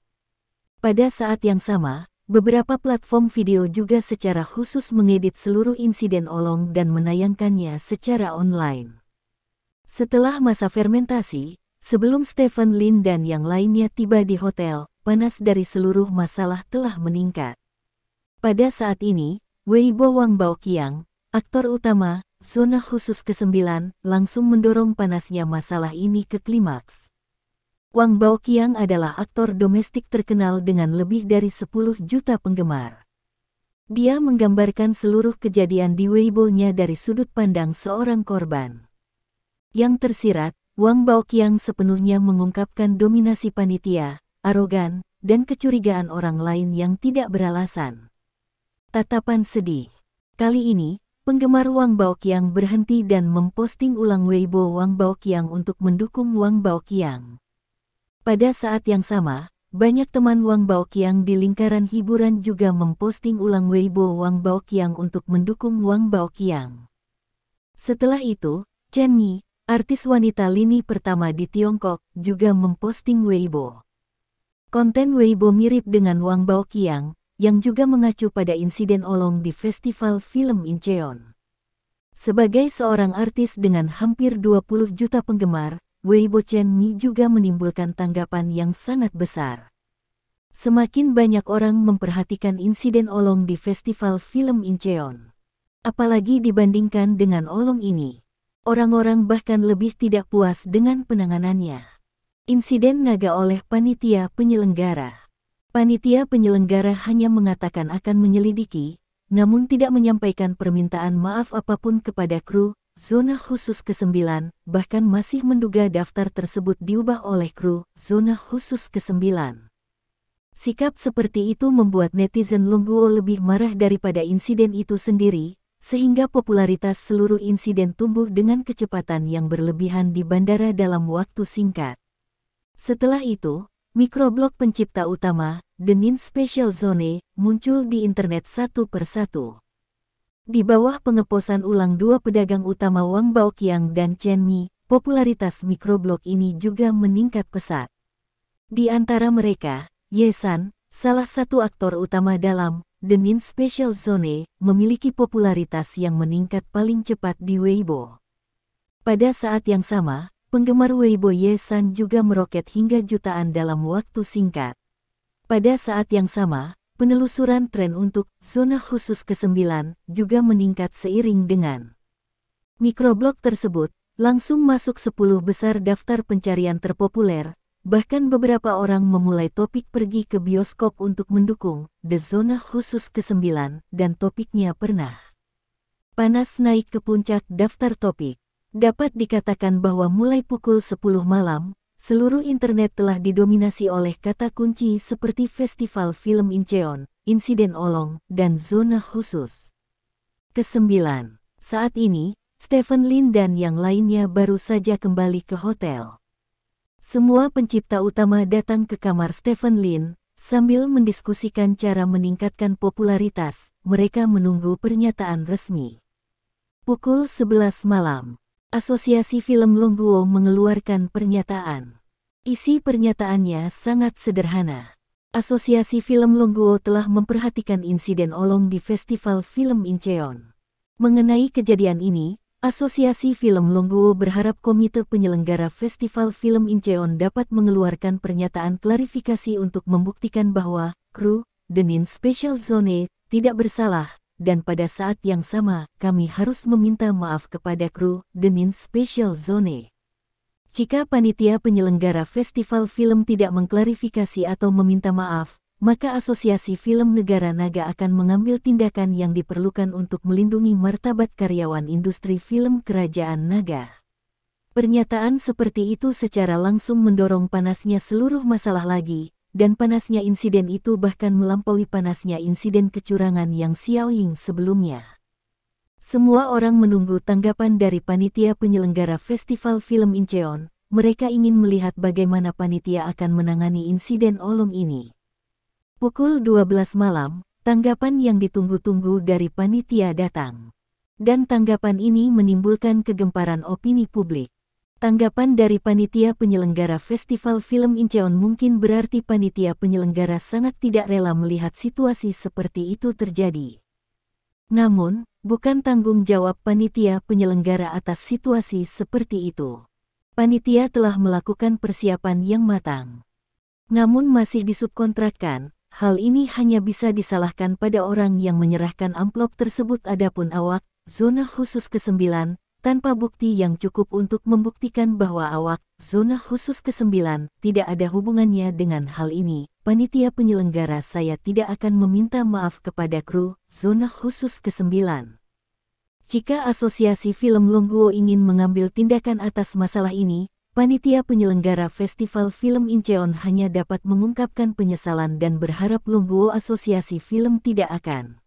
Pada saat yang sama, beberapa platform video juga secara khusus mengedit seluruh insiden Olong dan menayangkannya secara online. Setelah masa fermentasi, sebelum Stephen Lin dan yang lainnya tiba di hotel, panas dari seluruh masalah telah meningkat. Pada saat ini, Weibo Wang Baoqiang, aktor utama, zona khusus ke-9, langsung mendorong panasnya masalah ini ke klimaks. Wang Baoqiang adalah aktor domestik terkenal dengan lebih dari 10 juta penggemar. Dia menggambarkan seluruh kejadian di Weibo-nya dari sudut pandang seorang korban. Yang tersirat, Wang Baoqiang sepenuhnya mengungkapkan dominasi panitia, arogan, dan kecurigaan orang lain yang tidak beralasan. Tatapan sedih. Kali ini, penggemar Wang Baoqiang berhenti dan memposting ulang Weibo Wang Baoqiang untuk mendukung Wang Baoqiang. Pada saat yang sama, banyak teman Wang Baoqiang di lingkaran hiburan juga memposting ulang Weibo Wang Baoqiang untuk mendukung Wang Baoqiang. Setelah itu, Chen Mi, artis wanita lini pertama di Tiongkok, juga memposting Weibo. Konten Weibo mirip dengan Wang Baoqiang, yang juga mengacu pada insiden Olong di Festival Film Incheon. Sebagai seorang artis dengan hampir 20 juta penggemar, Weibo Chen Mi juga menimbulkan tanggapan yang sangat besar. Semakin banyak orang memperhatikan insiden Olong di Festival Film Incheon. Apalagi dibandingkan dengan Olong ini. Orang-orang bahkan lebih tidak puas dengan penanganannya. Insiden naga oleh panitia penyelenggara. Panitia penyelenggara hanya mengatakan akan menyelidiki, namun tidak menyampaikan permintaan maaf apapun kepada kru, zona khusus ke-9, bahkan masih menduga daftar tersebut diubah oleh kru, zona khusus ke-9. Sikap seperti itu membuat netizen Longguo lebih marah daripada insiden itu sendiri, sehingga popularitas seluruh insiden tumbuh dengan kecepatan yang berlebihan di bandara dalam waktu singkat. Setelah itu, mikroblog pencipta utama, The Nin Special Zone, muncul di internet satu persatu. Di bawah pengeposan ulang dua pedagang utama Wang Baoqiang dan Chen Mi, popularitas mikroblog ini juga meningkat pesat. Di antara mereka, Ye San, salah satu aktor utama dalam The Nin Special Zone, memiliki popularitas yang meningkat paling cepat di Weibo. Pada saat yang sama, penggemar Weibo Ye San juga meroket hingga jutaan dalam waktu singkat. Pada saat yang sama, penelusuran tren untuk zona khusus ke-9 juga meningkat seiring dengan mikroblog tersebut langsung masuk 10 besar daftar pencarian terpopuler, bahkan beberapa orang memulai topik pergi ke bioskop untuk mendukung The Zona Khusus ke-9 dan topiknya pernah panas naik ke puncak daftar topik. Dapat dikatakan bahwa mulai pukul 10 malam, seluruh internet telah didominasi oleh kata kunci seperti Festival Film Incheon, insiden Olong, dan zona khusus. Ke-9. Saat ini, Stephen Lin dan yang lainnya baru saja kembali ke hotel. Semua pencipta utama datang ke kamar Stephen Lin, sambil mendiskusikan cara meningkatkan popularitas, mereka menunggu pernyataan resmi. Pukul 11 malam. Asosiasi Film Longguo mengeluarkan pernyataan. Isi pernyataannya sangat sederhana. Asosiasi Film Longguo telah memperhatikan insiden Olong di Festival Film Incheon. Mengenai kejadian ini, Asosiasi Film Longguo berharap komite penyelenggara Festival Film Incheon dapat mengeluarkan pernyataan klarifikasi untuk membuktikan bahwa kru The Nin Special Zone tidak bersalah. Dan pada saat yang sama, kami harus meminta maaf kepada kru The Nin Special Zone. Jika panitia penyelenggara festival film tidak mengklarifikasi atau meminta maaf, maka Asosiasi Film Negara Naga akan mengambil tindakan yang diperlukan untuk melindungi martabat karyawan industri film Kerajaan Naga. Pernyataan seperti itu secara langsung mendorong panasnya seluruh masalah lagi, dan panasnya insiden itu bahkan melampaui panasnya insiden kecurangan yang Xiaoying sebelumnya. Semua orang menunggu tanggapan dari panitia penyelenggara Festival Film Incheon. Mereka ingin melihat bagaimana panitia akan menangani insiden olong ini. Pukul 12 malam, tanggapan yang ditunggu-tunggu dari panitia datang. Dan tanggapan ini menimbulkan kegemparan opini publik. Tanggapan dari panitia penyelenggara Festival Film Incheon mungkin berarti panitia penyelenggara sangat tidak rela melihat situasi seperti itu terjadi. Namun, bukan tanggung jawab panitia penyelenggara atas situasi seperti itu. Panitia telah melakukan persiapan yang matang. Namun masih disubkontrakkan, hal ini hanya bisa disalahkan pada orang yang menyerahkan amplop tersebut. Adapun awak, zona khusus ke-9, tanpa bukti yang cukup untuk membuktikan bahwa awak, zona khusus ke-9, tidak ada hubungannya dengan hal ini. Panitia penyelenggara saya tidak akan meminta maaf kepada kru, zona khusus ke-9. Jika Asosiasi Film Longguo ingin mengambil tindakan atas masalah ini, panitia penyelenggara Festival Film Incheon hanya dapat mengungkapkan penyesalan dan berharap Longguo Asosiasi Film tidak akan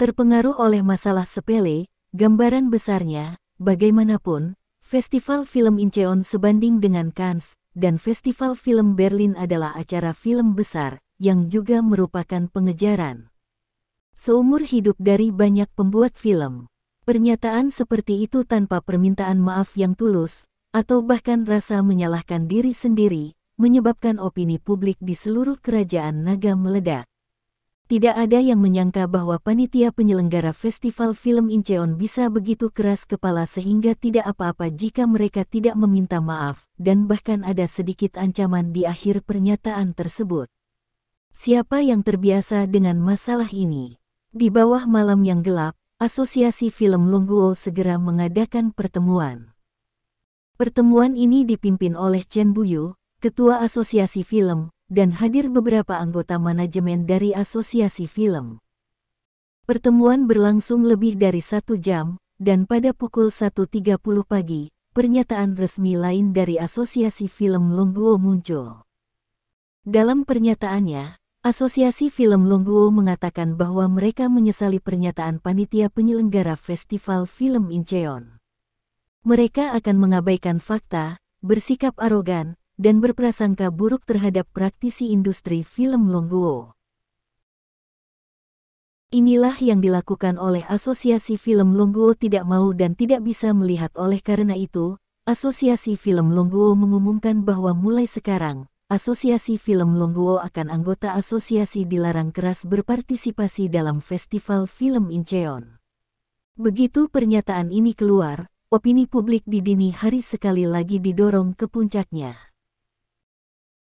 terpengaruh oleh masalah sepele. Gambaran besarnya, bagaimanapun, Festival Film Incheon sebanding dengan Cannes, dan Festival Film Berlin adalah acara film besar, yang juga merupakan pengejaran seumur hidup dari banyak pembuat film. Pernyataan seperti itu tanpa permintaan maaf yang tulus, atau bahkan rasa menyalahkan diri sendiri, menyebabkan opini publik di seluruh kerajaan naga meledak. Tidak ada yang menyangka bahwa panitia penyelenggara Festival Film Incheon bisa begitu keras kepala sehingga tidak apa-apa jika mereka tidak meminta maaf, dan bahkan ada sedikit ancaman di akhir pernyataan tersebut. Siapa yang terbiasa dengan masalah ini? Di bawah malam yang gelap, Asosiasi Film Longguo segera mengadakan pertemuan. Pertemuan ini dipimpin oleh Chen Buyu, Ketua Asosiasi Film, dan hadir beberapa anggota manajemen dari Asosiasi Film. Pertemuan berlangsung lebih dari 1 jam, dan pada pukul 1.30 pagi, pernyataan resmi lain dari Asosiasi Film Longguo muncul. Dalam pernyataannya, Asosiasi Film Longguo mengatakan bahwa mereka menyesali pernyataan panitia penyelenggara Festival Film Incheon. Mereka akan mengabaikan fakta, bersikap arogan, dan berprasangka buruk terhadap praktisi industri film Longguo. Inilah yang dilakukan oleh Asosiasi Film Longguo tidak mau dan tidak bisa melihat. Oleh karena itu, Asosiasi Film Longguo mengumumkan bahwa mulai sekarang, Asosiasi Film Longguo akan anggota asosiasi dilarang keras berpartisipasi dalam Festival Film Incheon. Begitu pernyataan ini keluar, opini publik di dini hari sekali lagi didorong ke puncaknya.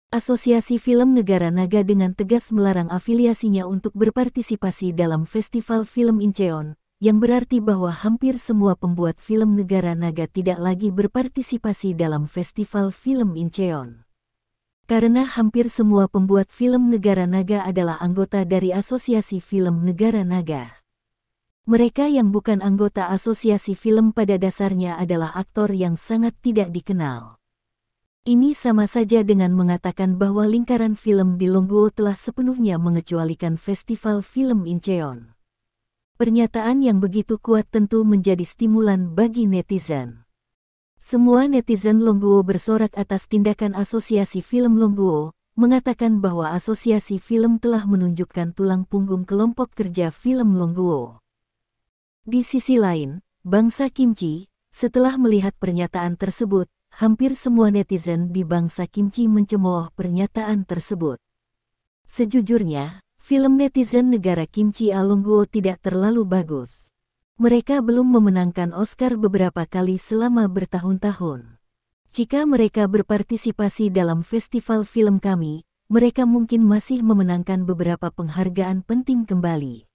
Asosiasi Film Negara Naga dengan tegas melarang afiliasinya untuk berpartisipasi dalam Festival Film Incheon, yang berarti bahwa hampir semua pembuat film negara naga tidak lagi berpartisipasi dalam Festival Film Incheon. Karena hampir semua pembuat film negara naga adalah anggota dari Asosiasi Film Negara Naga. Mereka yang bukan anggota Asosiasi Film pada dasarnya adalah aktor yang sangat tidak dikenal. Ini sama saja dengan mengatakan bahwa lingkaran film di Longguo telah sepenuhnya mengecualikan Festival Film Incheon. Pernyataan yang begitu kuat tentu menjadi stimulan bagi netizen. Semua netizen Longguo bersorak atas tindakan Asosiasi Film Longguo, mengatakan bahwa Asosiasi Film telah menunjukkan tulang punggung kelompok kerja film Longguo. Di sisi lain, bangsa Kimchi, setelah melihat pernyataan tersebut, hampir semua netizen di bangsa Kimchi mencemooh pernyataan tersebut. Sejujurnya, film netizen negara Kimchi Longguo tidak terlalu bagus. Mereka belum memenangkan Oscar beberapa kali selama bertahun-tahun. Jika mereka berpartisipasi dalam festival film kami, mereka mungkin masih memenangkan beberapa penghargaan penting kembali.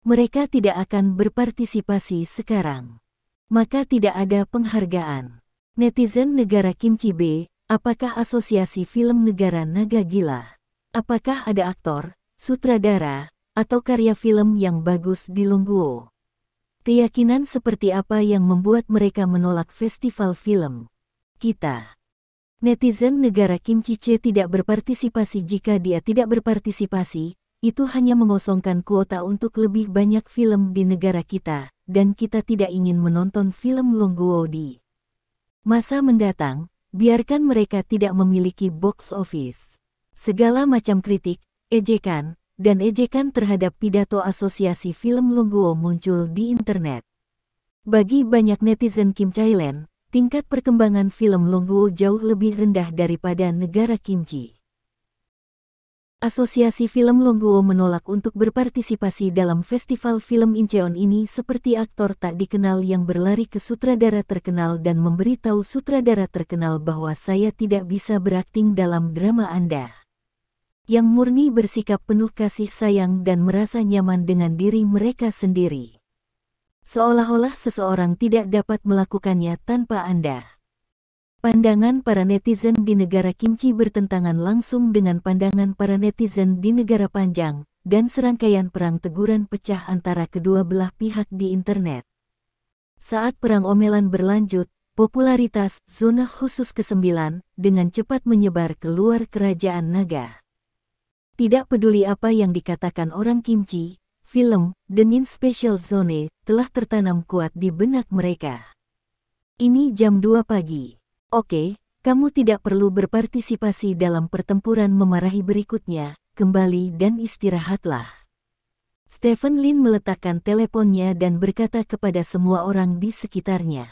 Mereka tidak akan berpartisipasi sekarang. Maka tidak ada penghargaan. Netizen negara Kimchi B, apakah Asosiasi Film Negara Naga gila? Apakah ada aktor, sutradara, atau karya film yang bagus di Longguo? Keyakinan seperti apa yang membuat mereka menolak festival film? Kita. Netizen negara Kimchi C tidak berpartisipasi. Jika dia tidak berpartisipasi, Itu hanya mengosongkan kuota untuk lebih banyak film di negara kita, dan kita tidak ingin menonton film Longguo di masa mendatang. Biarkan mereka tidak memiliki box office. Segala macam kritik, ejekan, dan ejekan terhadap pidato asosiasi film Longguo muncul di internet. Bagi banyak netizen Kim Thailand, tingkat perkembangan film Longguo jauh lebih rendah daripada negara kimchi. Asosiasi Film Longguo menolak untuk berpartisipasi dalam festival film Incheon ini seperti aktor tak dikenal yang berlari ke sutradara terkenal dan memberitahu sutradara terkenal bahwa saya tidak bisa berakting dalam drama Anda. Yang murni bersikap penuh kasih sayang dan merasa nyaman dengan diri mereka sendiri. Seolah-olah seseorang tidak dapat melakukannya tanpa Anda. Pandangan para netizen di negara kimchi bertentangan langsung dengan pandangan para netizen di negara Panjang, dan serangkaian perang teguran pecah antara kedua belah pihak di internet. Saat perang omelan berlanjut, popularitas zona khusus ke-9 dengan cepat menyebar ke luar kerajaan naga. Tidak peduli apa yang dikatakan orang kimchi, film The Nin Special Zone telah tertanam kuat di benak mereka. Ini jam 2 pagi. Oke, kamu tidak perlu berpartisipasi dalam pertempuran memarahi berikutnya, kembali dan istirahatlah. Stephen Lin meletakkan teleponnya dan berkata kepada semua orang di sekitarnya.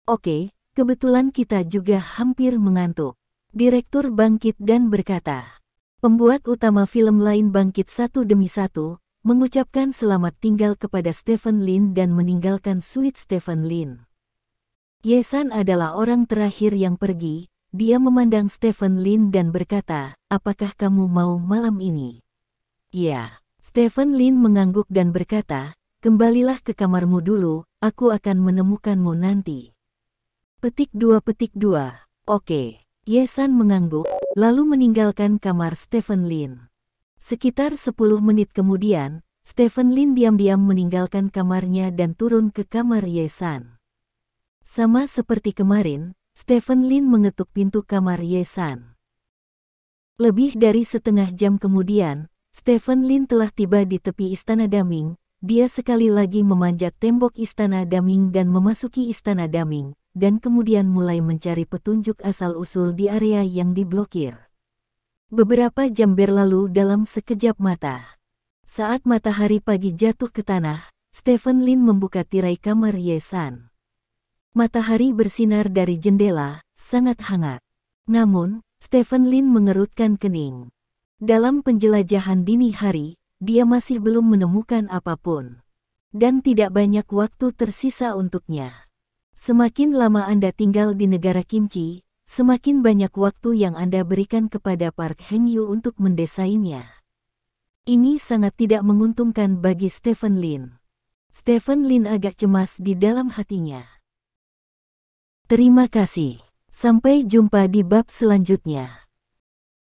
Oke, kebetulan kita juga hampir mengantuk. Direktur bangkit dan berkata. Pembuat utama film lain bangkit satu demi satu, mengucapkan selamat tinggal kepada Stephen Lin dan meninggalkan suite Stephen Lin. Ye-san adalah orang terakhir yang pergi. Dia memandang Stephen Lin dan berkata, apakah kamu mau malam ini? Ya, Stephen Lin mengangguk dan berkata, kembalilah ke kamarmu dulu, aku akan menemukanmu nanti. Petik 2. Oke, Ye-san mengangguk, lalu meninggalkan kamar Stephen Lin. Sekitar 10 menit kemudian, Stephen Lin diam-diam meninggalkan kamarnya dan turun ke kamar Ye-san. Sama seperti kemarin, Stephen Lin mengetuk pintu kamar Ye-san. Lebih dari setengah jam kemudian, Stephen Lin telah tiba di tepi Istana Daming. Dia sekali lagi memanjat tembok Istana Daming dan memasuki Istana Daming, dan kemudian mulai mencari petunjuk asal-usul di area yang diblokir. Beberapa jam berlalu dalam sekejap mata. Saat matahari pagi jatuh ke tanah, Stephen Lin membuka tirai kamar Ye-san. Matahari bersinar dari jendela, sangat hangat. Namun, Stephen Lin mengerutkan kening. Dalam penjelajahan dini hari, dia masih belum menemukan apapun. Dan tidak banyak waktu tersisa untuknya. Semakin lama Anda tinggal di negara kimchi, semakin banyak waktu yang Anda berikan kepada Park Heng-yu untuk mendesainnya. Ini sangat tidak menguntungkan bagi Stephen Lin. Stephen Lin agak cemas di dalam hatinya. Terima kasih. Sampai jumpa di bab selanjutnya.